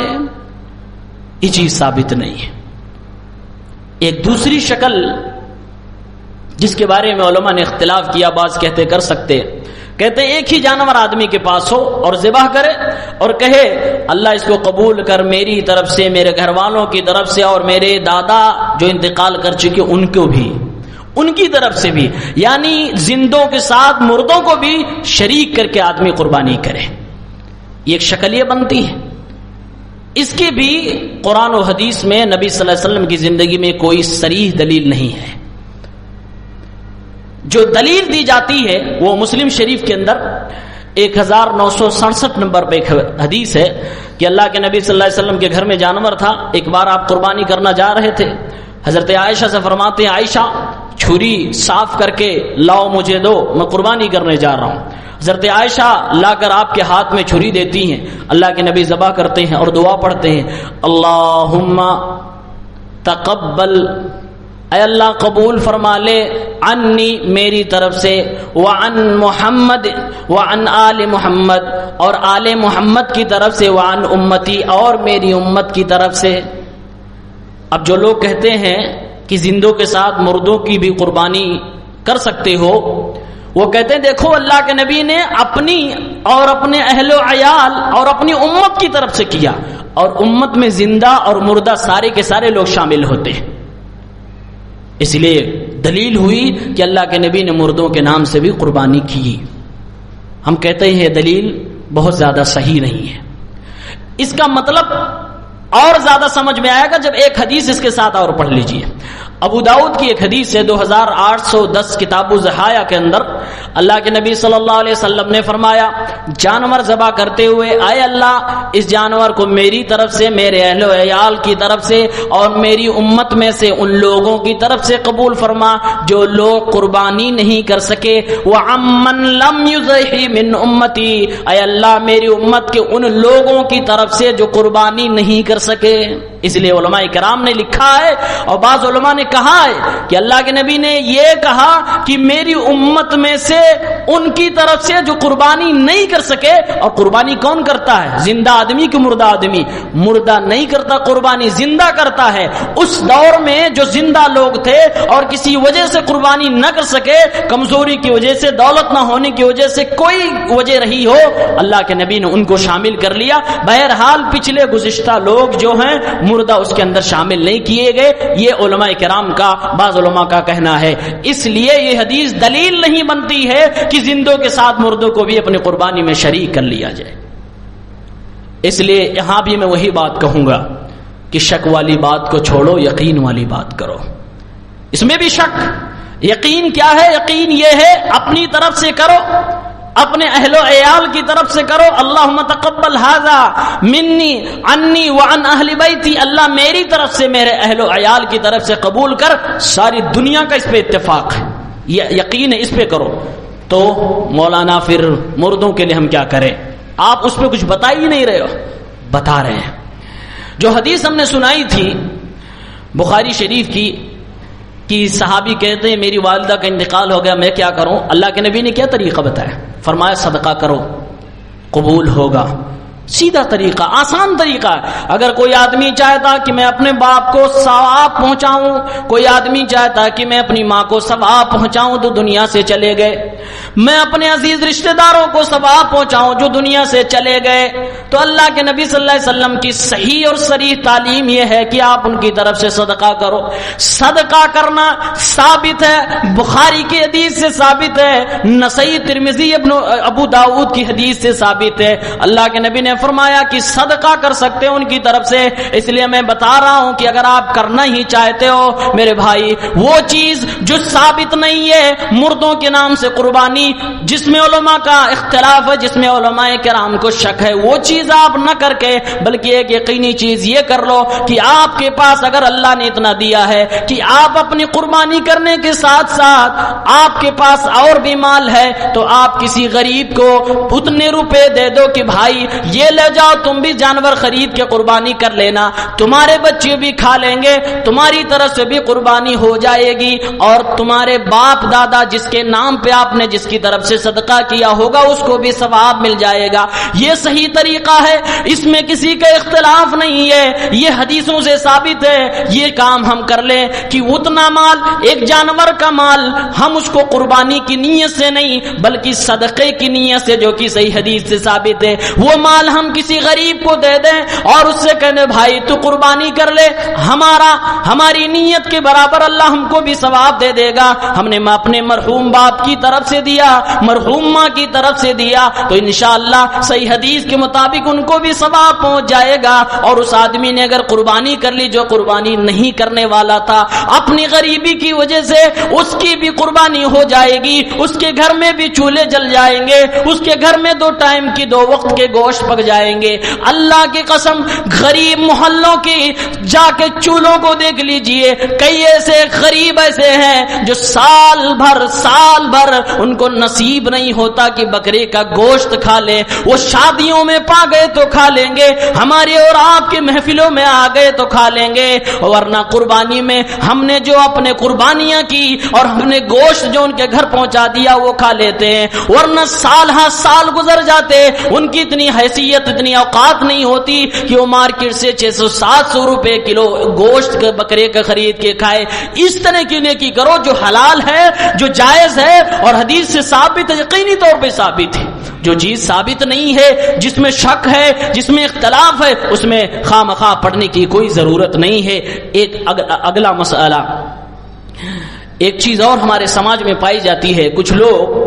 یہ چیز ثابت نہیں ہے۔ ایک دوسری شکل جس کے بارے میں علماء نے اختلاف کیا، بعض کہتے کر سکتے، کہتے ایک ہی جانور آدمی کے پاس ہو اور ذبح کرے اور کہے اللہ اس کو قبول کر، میری طرف سے، میرے گھر والوں کی طرف سے، اور میرے دادا جو انتقال کر چکے ان کو بھی، ان کی طرف سے بھی، یعنی زندوں کے ساتھ مردوں کو بھی شریک کر کے آدمی قربانی کرے۔ یہ ایک شکل یہ بنتی ہے۔ اس کی بھی قرآن و حدیث میں نبی صلی اللہ علیہ وسلم کی زندگی میں کوئی صریح دلیل نہیں ہے۔ جو دلیل دی جاتی ہے وہ مسلم شریف کے اندر 1967 نمبر پہ ایک حدیث ہے کہ اللہ کے نبی صلی اللہ علیہ وسلم کے گھر میں جانور تھا. ایک بار آپ قربانی کرنا جا رہے تھے. حضرت عائشہ سے فرماتے ہیں عائشہ چھری صاف کر کے لاؤ مجھے دو، میں قربانی کرنے جا رہا ہوں. حضرت عائشہ لا کر آپ کے ہاتھ میں چھری دیتی ہیں. اللہ کے نبی ذبح کرتے ہیں اور دعا پڑھتے ہیں اللہم تقبل، اے اللہ قبول فرما لے، عنی میری طرف سے، وعن محمد وعن آل محمد اور آل محمد کی طرف سے، وعن امتی اور میری امت کی طرف سے. اب جو لوگ کہتے ہیں کہ زندوں کے ساتھ مردوں کی بھی قربانی کر سکتے ہو، وہ کہتے ہیں دیکھو اللہ کے نبی نے اپنی اور اپنے اہل و عیال اور اپنی امت کی طرف سے کیا، اور امت میں زندہ اور مردہ سارے کے سارے لوگ شامل ہوتے ہیں. اس لیے دلیل ہوئی کہ اللہ کے نبی نے مردوں کے نام سے بھی قربانی کی. ہم کہتے ہیں یہ دلیل بہت زیادہ صحیح نہیں ہے. اس کا مطلب اور زیادہ سمجھ میں آئے گا جب ایک حدیث اس کے ساتھ اور پڑھ لیجئے. ابو داؤد کی ایک حدیث ہے 2810 کتاب الضحایا کے اندر اللہ کے نبی صلی اللہ علیہ وسلم نے فرمایا جانور ذبح کرتے ہوئے اے اللہ اس جانور کو میری طرف سے، میرے اہل و عیال کی طرف سے اور میری امت میں سے ان لوگوں کی طرف سے قبول فرما جو لوگ قربانی نہیں کر سکے. وعمن لم یضحی من امتی، اے اللہ میری امت کے ان لوگوں کی طرف سے جو قربانی نہیں کر سکے. اس لیے علماء کرام نے لکھا ہے اور بعض علماء نے کہا ہے کہ اللہ کے نبی نے یہ کہا کہ میری امت میں سے ان کی طرف سے جو قربانی نہیں کر سکے. اور قربانی کون کرتا ہے؟ زندہ آدمی کہ مردہ آدمی؟ مردہ نہیں کرتا قربانی، زندہ کرتا ہے. اس دور میں جو زندہ لوگ تھے اور کسی وجہ سے قربانی نہ کر سکے، کمزوری کی وجہ سے، دولت نہ ہونے کی وجہ سے، کوئی وجہ رہی ہو، اللہ کے نبی نے ان کو شامل کر لیا. بہرحال پچھلے گزشتہ لوگ جو ہیں مردہ اس کے اندر شامل نہیں کیے گئے. یہ علماء کرام کا، بعض علماء کا کہنا ہے. اس لیے یہ حدیث دلیل نہیں بنتی ہے کہ زندوں کے ساتھ مردوں کو بھی اپنی قربانی میں شریک کر لیا جائے. اس لیے یہاں بھی میں وہی بات کہوں گا کہ شک والی بات کو چھوڑو، یقین والی بات کرو. اس میں بھی شک، یقین کیا ہے؟ یقین یہ ہے اپنی طرف سے کرو، اپنے اہل و عیال کی طرف سے کرو. اللہم تقبل ھذا منی عنی وعن اہل بیتی، اللہ میری طرف سے، میرے اہل و عیال کی طرف سے قبول کر. ساری دنیا کا اس پہ اتفاق ہے، یقین ہے، اس پہ کرو. تو مولانا پھر مردوں کے لیے ہم کیا کریں؟ آپ اس پہ کچھ بتا ہی نہیں رہے ہو. بتا رہے ہیں. جو حدیث ہم نے سنائی تھی بخاری شریف کی کہ صحابی کہتے ہیں میری والدہ کا انتقال ہو گیا، میں کیا کروں؟ اللہ کے نبی نے کیا طریقہ بتایا؟ فرمایا صدقہ کرو قبول ہوگا. سیدھا طریقہ، آسان طریقہ. اگر کوئی آدمی چاہتا کہ میں اپنے باپ کو ثواب پہنچاؤں، کوئی آدمی چاہتا کہ میں اپنی ماں کو ثواب پہنچاؤں تو دنیا سے چلے گئے. میں اپنے عزیز رشتہ داروں کو ثواب پہنچاؤں جو دنیا سے چلے گئے. تو اللہ کے نبی صلی اللہ علیہ وسلم کی صحیح اور صریح تعلیم یہ ہے کہ آپ ان کی طرف سے صدقہ کرو. صدقہ کرنا ثابت ہے، بخاری کی حدیث سے ثابت ہے، نسائی، ترمذی، ابو داؤد کی حدیث سے ثابت ہے. اللہ کے نبی نے فرمایا کہ صدقہ کر سکتے ہیں ان کی طرف سے. اس لیے میں بتا رہا ہوں کہ اگر آپ کرنا ہی چاہتے ہو میرے بھائی، وہ چیز جو ثابت نہیں ہے مردوں کے نام سے قربانی، جس میں علماء کا اختلاف ہے، جس میں علماء کرام کو شک ہے، وہ چیز آپ نہ کر کے بلکہ ایک یقینی چیز یہ کر لو کہ آپ کے پاس اگر اللہ نے اتنا دیا ہے کہ آپ اپنی قربانی کرنے کے ساتھ ساتھ آپ کے پاس اور بھی مال ہے تو آپ کسی غریب کو اتنے روپے دے دو کہ بھائی یہ لے جاؤ، تم بھی جانور خرید کے قربانی کر لینا، تمہارے بچے بھی کھا لیں گے، تمہاری طرف سے بھی قربانی ہو جائے گی، اور تمہارے باپ دادا جس کے نام پہ آپ نے جس کی طرف سے صدقہ کیا ہوگا اس کو بھی ثواب مل جائے گا. یہ صحیح طریقہ ہے، اس میں کسی کا اختلاف نہیں ہے، یہ حدیثوں سے ثابت ہے. یہ کام ہم کر لیں کہ اتنا مال، ایک جانور کا مال، ہم اس کو قربانی کی نیت سے نہیں بلکہ صدقے کی نیت سے، جو کہ صحیح حدیث سے ثابت ہے، وہ مال ہم کسی غریب کو دے دیں اور اس سے کہنے بھائی تو قربانی کر لے، ہماری نیت کے برابر اللہ ہم کو بھی ثواب دے دے گا. ہم نے اپنے مرحوم باپ کی طرف سے دیا، مرحوم ماں کی طرف سے دیا، تو انشاءاللہ صحیح حدیث کے مطابق مطابق ان کو بھی ثواب پہنچ جائے گا. اور اس آدمی نے اگر قربانی کر لی جو قربانی نہیں کرنے والا تھا, اپنی غریبی کی وجہ سے اس کی بھی قربانی ہو جائے گی, اس کے گھر میں بھی چولہے جل جائیں گے, اس کے گھر میں 2 ٹائم کی 2 وقت کے گوشت پک جائیں گے. اللہ کی قسم, غریب محلوں کی جا کے چولہوں کو دیکھ لیجئے, کئی ایسے غریب ایسے ہیں جو سال بھر ان کو نصیب نہیں ہوتا کہ بکرے کا گوشت کھا لے. وہ شادیوں میں پا گئے تو کھا لیں گے, ہمارے اور آپ کی محفلوں میں آ گئے تو کھا لیں گے, ورنہ قربانی میں ہم نے جو اپنے قربانیاں کی اور ہم نے گوشت جو ان کے گھر پہنچا دیا وہ کھا لیتے ہیں. ورنہ سال گزر جاتے, ان کی اتنی حیثیت اتنی اوقات نہیں ہوتی کہ وہ مارکیٹ سے 600-700 روپے کلو گوشت کے بکرے کا خرید کے کھائے. اس طرح کی نیکی کرو جو حلال ہے, جو جائز ہے اور حدیث سے ثابت ہے, یقینی طور پہ ثابت ہے. جو چیز ثابت نہیں ہے, جس میں شک ہے, جس میں اختلاف ہے, اس میں خواہ پڑھنے کی کوئی ضرورت نہیں ہے. ایک اگلا مسئلہ, ایک چیز اور ہمارے سماج میں پائی جاتی ہے. کچھ لوگ,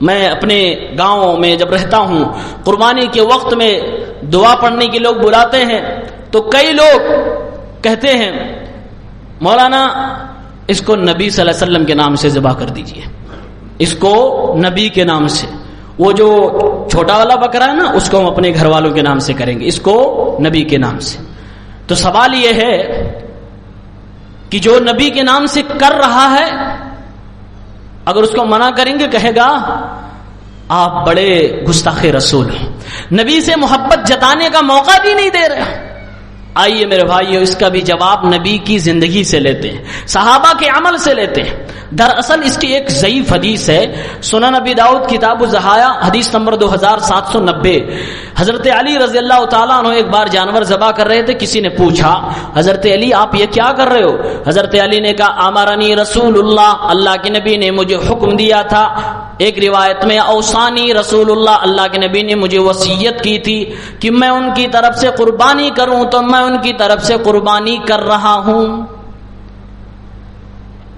میں اپنے گاؤں میں جب رہتا ہوں, قربانی کے وقت میں دعا پڑھنے کے لوگ بلاتے ہیں تو کئی لوگ کہتے ہیں مولانا اس کو نبی صلی اللہ علیہ وسلم کے نام سے ذبح کر دیجئے, اس کو نبی کے نام سے. وہ جو چھوٹا والا بکرا ہے نا, اس کو ہم اپنے گھر والوں کے نام سے کریں گے, اس کو نبی کے نام سے. تو سوال یہ ہے کہ جو نبی کے نام سے کر رہا ہے, اگر اس کو منع کریں گے کہے گا آپ بڑے گستاخ رسول ہیں, نبی سے محبت جتانے کا موقع بھی نہیں دے رہے. آئیے میرے بھائیو, اس کا بھی جواب نبی کی زندگی سے لیتے ہیں, صحابہ کے عمل سے لیتے ہیں. دراصل اس کی ایک ضعیف حدیث ہے, سنن ابی داؤد کتاب الضحایا حدیث نمبر 2790. حضرت علی رضی اللہ تعالیٰ عنہ ایک بار جانور ذبح کر رہے تھے. کسی نے پوچھا حضرت علی آپ یہ کیا کر رہے ہو؟ حضرت علی نے کہا امرنی رسول اللہ, اللہ کے نبی نے مجھے حکم دیا تھا. ایک روایت میں اوصانی رسول اللہ, اللہ کے نبی نے مجھے وصیت کی تھی کہ میں ان کی طرف سے قربانی کروں, تو میں ان کی طرف سے قربانی کر رہا ہوں.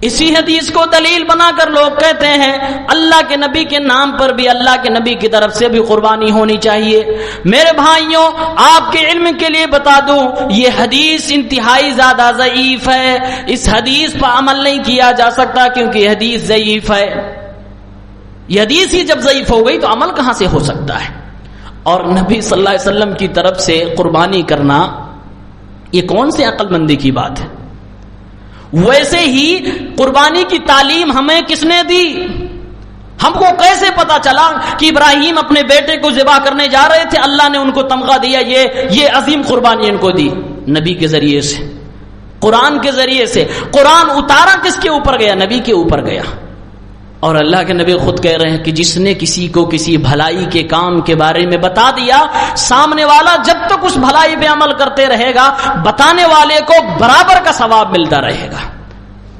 اسی حدیث کو دلیل بنا کر لوگ کہتے ہیں اللہ کے نبی کے نام پر بھی اللہ کے نبی کی طرف سے بھی قربانی ہونی چاہیے. میرے بھائیوں, آپ کے علم کے لیے بتا دوں, یہ حدیث انتہائی زیادہ ضعیف ہے. اس حدیث پر عمل نہیں کیا جا سکتا کیونکہ یہ حدیث ضعیف ہے. یہ حدیث ہی جب ضعیف ہو گئی تو عمل کہاں سے ہو سکتا ہے؟ اور نبی صلی اللہ علیہ وسلم کی طرف سے قربانی کرنا یہ کون سی عقل مندی کی بات ہے؟ ویسے ہی قربانی کی تعلیم ہمیں کس نے دی؟ ہم کو کیسے پتا چلا کہ ابراہیم اپنے بیٹے کو ذبح کرنے جا رہے تھے, اللہ نے ان کو تمغہ دیا, یہ عظیم قربانی ان کو دی؟ نبی کے ذریعے سے, قرآن کے ذریعے سے. قرآن اتارا کس کے اوپر گیا؟ نبی کے اوپر گیا. اور اللہ کے نبی خود کہہ رہے ہیں کہ جس نے کسی کو کسی بھلائی کے کام کے بارے میں بتا دیا, سامنے والا جب تک اس بھلائی پہ عمل کرتے رہے گا بتانے والے کو برابر کا ثواب ملتا رہے گا.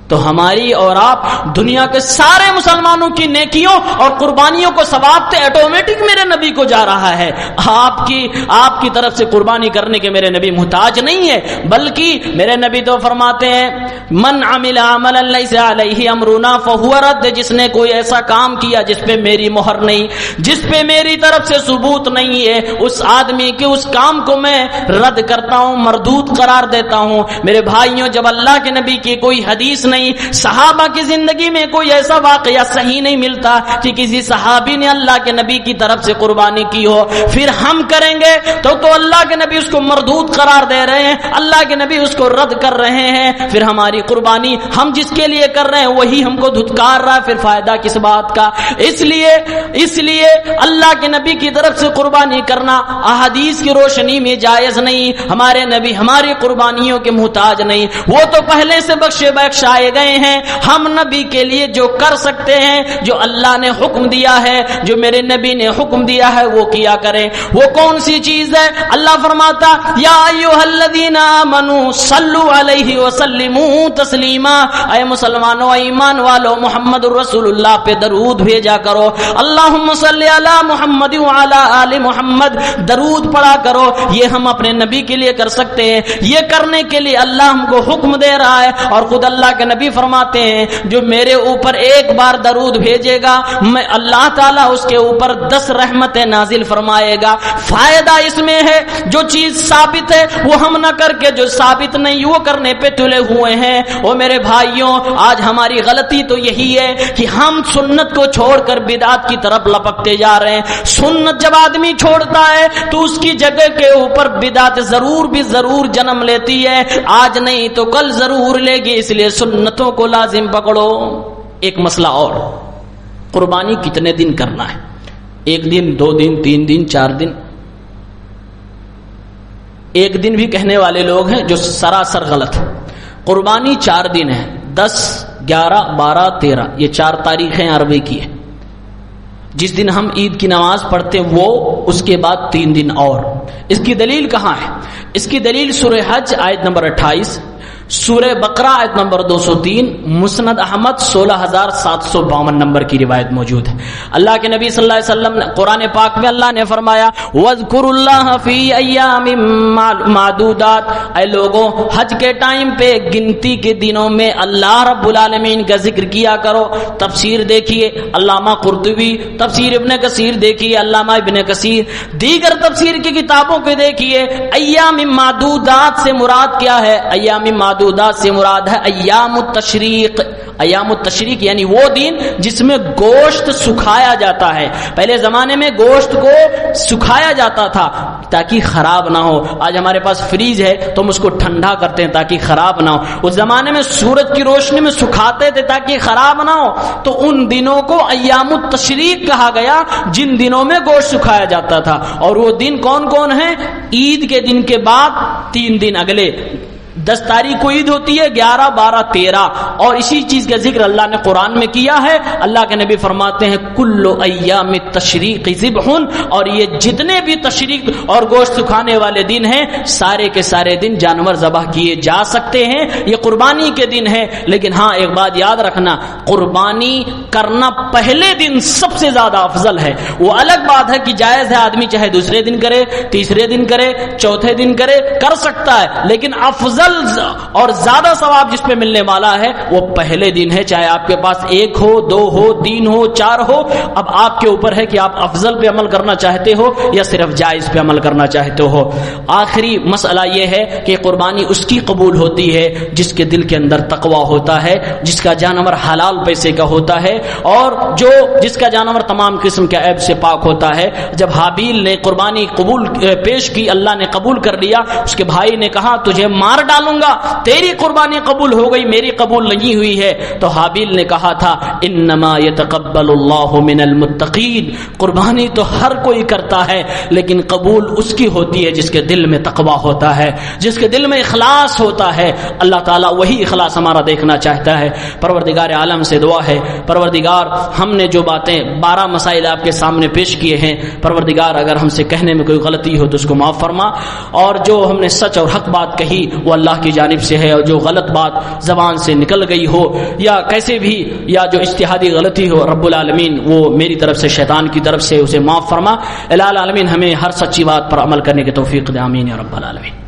تو ہماری اور آپ دنیا کے سارے مسلمانوں کی نیکیوں اور قربانیوں کو ثواب تو آٹومیٹک میرے نبی کو جا رہا ہے. آپ کی طرف سے قربانی کرنے کے میرے نبی محتاج نہیں ہے, بلکہ میرے نبی تو فرماتے ہیں من عمل عملا لیس علیہ امرنا فہو رد, جس نے کوئی ایسا کام کیا جس پہ میری مہر نہیں, جس پہ میری طرف سے ثبوت نہیں ہے, اس آدمی کے اس کام کو میں رد کرتا ہوں, مردود قرار دیتا ہوں. میرے بھائیوں, جب اللہ کے نبی کی کوئی حدیث نہیں, صحابہ کی زندگی میں کوئی ایسا واقعہ صحیح نہیں ملتا کہ کسی صحابی نے اللہ کے نبی کی طرف سے قربانی کی ہو, پھر ہم کریں گے تو اللہ کے نبی اس کو مردود قرار دے رہے ہیں, اللہ کے نبی اس کو رد کر رہے ہیں. پھر ہماری قربانی ہم جس کے لیے کر رہے ہیں وہی ہم کو دھتکار رہا ہے, پھر فائدہ کس بات کا؟ اس لیے اللہ کے نبی کی طرف سے قربانی کرنا احادیث کی روشنی میں جائز نہیں. ہمارے نبی ہماری قربانیوں کے محتاج نہیں, وہ تو پہلے سے بخشائے گئے ہیں. ہم نبی کے لیے جو کر سکتے ہیں, جو اللہ نے حکم دیا ہے, جو میرے نبی نے حکم دیا ہے, وہ کیا کریں. وہ کون سی چیز ہے؟ اللہ فرماتا یا ایھا الذین آمنوا صلوا علیہ وسلموا تسلیما, اے مسلمانوں, ایمان والو, محمد الرسول اللہ پہ درود بھیجا کرو. اللہم صلی علی محمد وعلی آل محمد, درود پڑھا کرو. یہ ہم اپنے نبی کے لیے کر سکتے ہیں. یہ کرنے کے لیے اللہ ہم کو حکم دے رہا ہے, اور خود اللہ کے نبی فرماتے ہیں جو میرے اوپر ایک بار درود بھیجے گا میں اللہ تعالیٰ اس کے اوپر 10 رحمتیں نازل فرمائے گا۔ فائدہ اس میں ہے جو چیز ثابت ہے وہ ہم نہ کر کے جو ثابت نہیں وہ کرنے پہ تلے ہوئے ہیں۔ اور میرے بھائیوں آج ہماری غلطی تو یہی ہے کہ ہم سنت کو چھوڑ کر بدعت کی طرف لپکتے جا رہے ہیں۔ سنت جب آدمی چھوڑتا ہے تو اس کی جگہ کے اوپر بدعت ضرور جنم لیتی ہے، آج نہیں تو کل ضرور لے گی، اس لیے سنتوں کو لازم پکڑو۔ ایک مسئلہ اور، قربانی کتنے دن کرنا ہے؟ 1 دن 2 دن 3 دن 4 دن؟ 1 دن بھی کہنے والے لوگ ہیں جو سراسر غلط ہے۔ قربانی 4 دن ہے، 10 11 12 13، یہ 4 تاریخیں عربی کی ہے۔ جس دن ہم عید کی نماز پڑھتے وہ اس کے بعد 3 دن اور۔ اس کی دلیل کہاں ہے؟ اس کی دلیل سورہ حج آیت نمبر 28، سورہ بقرہ آیت نمبر 203، مسند احمد 16752 نمبر کی روایت موجود ہے۔ اللہ کے نبی صلی اللہ علیہ وسلم نے قرآن پاک میں اللہ نے فرمایا وَاذْكُرُوا اللَّهَ فِي أَيَّامٍ مَّعْدُودَاتٍ، اے لوگوں حج کے ٹائم پہ گنتی کے دنوں میں اللہ رب العالمین کا ذکر کیا کرو۔ تفسیر دیکھیے علامہ قرطبی، تفسیر ابن کثیر دیکھیے علامہ ابن کثیر، دیگر تفسیر کی کتابوں کے دیکھیے ایام معدودات سے مراد کیا ہے؟ ایام معدودات سے مراد ہے ایام التشریق۔ ایام التشریق یعنی وہ دن جس میں گوشت سکھایا جاتا ہے۔ پہلے زمانے میں گوشت کو سکھایا جاتا تھا تاکہ خراب نہ ہو۔ آج ہمارے پاس فریج ہے تو ہم اس کو ٹھنڈا کرتے ہیں تاکہ خراب نہ ہو۔ اس زمانے میں سورج کی روشنی میں سکھاتے تھے تاکہ خراب نہ ہو، تو ان دنوں کو ایام التشریق کہا گیا جن دنوں میں گوشت سکھایا جاتا تھا۔ اور وہ دن کون کون ہیں؟ عید کے دن کے بعد 3 دن اگلے 10 تاریخ کو عید ہوتی ہے، 11 12 13، اور اسی چیز کا ذکر اللہ نے قرآن میں کیا ہے۔ اللہ کے نبی فرماتے ہیں کل ایام التشریق ذبح، اور یہ جتنے بھی تشریق اور گوشت سکھانے والے دن ہیں سارے کے سارے دن جانور ذبح کیے جا سکتے ہیں، یہ قربانی کے دن ہے۔ لیکن ہاں ایک بات یاد رکھنا، قربانی کرنا پہلے دن سب سے زیادہ افضل ہے۔ وہ الگ بات ہے کہ جائز ہے آدمی چاہے دوسرے دن کرے، تیسرے دن کرے، چوتھے دن کرے، کر سکتا ہے، لیکن افضل اور زیادہ ثواب جس پہ ملنے والا ہے وہ پہلے دن ہے، چاہے آپ کے پاس 1 ہو 2 ہو 3 ہو 4 ہو۔ اب آپ کے اوپر ہے کہ آپ افضل پہ عمل کرنا چاہتے ہو یا صرف جائز پہ عمل کرنا چاہتے ہو۔ آخری مسئلہ یہ ہے کہ قربانی اس کی قبول ہوتی ہے جس کے دل کے اندر تقوی ہوتا ہے، جس کا جانور حلال پیسے کا ہوتا ہے، اور جس کا جانور تمام قسم کے عیب سے پاک ہوتا ہے۔ جب حابیل نے قربانی پیش کی، اللہ نے قبول کر لیا، اس کے بھائی نے کہا تجھے مار ڈالوں گا، تیری قربانی قبول ہو گئی میری قبول نہیں ہوئی ہے، تو حابیل نے کہا تھا انما يتقبل اللہ من المتقین، قربانی تو ہر کوئی کرتا ہے لیکن قبول اس کی ہوتی ہے جس کے دل میں تقوی ہوتا ہے، جس کے دل میں اخلاص ہوتا ہے۔ اللہ تعالیٰ وہی اخلاص ہمارا دیکھنا چاہتا ہے۔ پروردگار عالم سے دعا ہے پروردگار ہم نے جو باتیں 12 مسائل آپ کے سامنے پیش کیے ہیں، پروردگار اگر ہم سے کہنے میں کوئی غلطی ہو تو اس کو معاف فرما، اور جو ہم نے سچ اور حق بات کہی وہ اللہ کی جانب سے ہے، اور جو غلط بات زبان سے نکل گئی ہو یا کیسے بھی یا جو اجتہادی غلطی ہو رب العالمین وہ میری طرف سے شیطان کی طرف سے اسے معاف فرما۔ الہ العالمین ہمیں ہر سچی بات پر عمل کرنے کی توفیق دے، آمین یا رب العالمین۔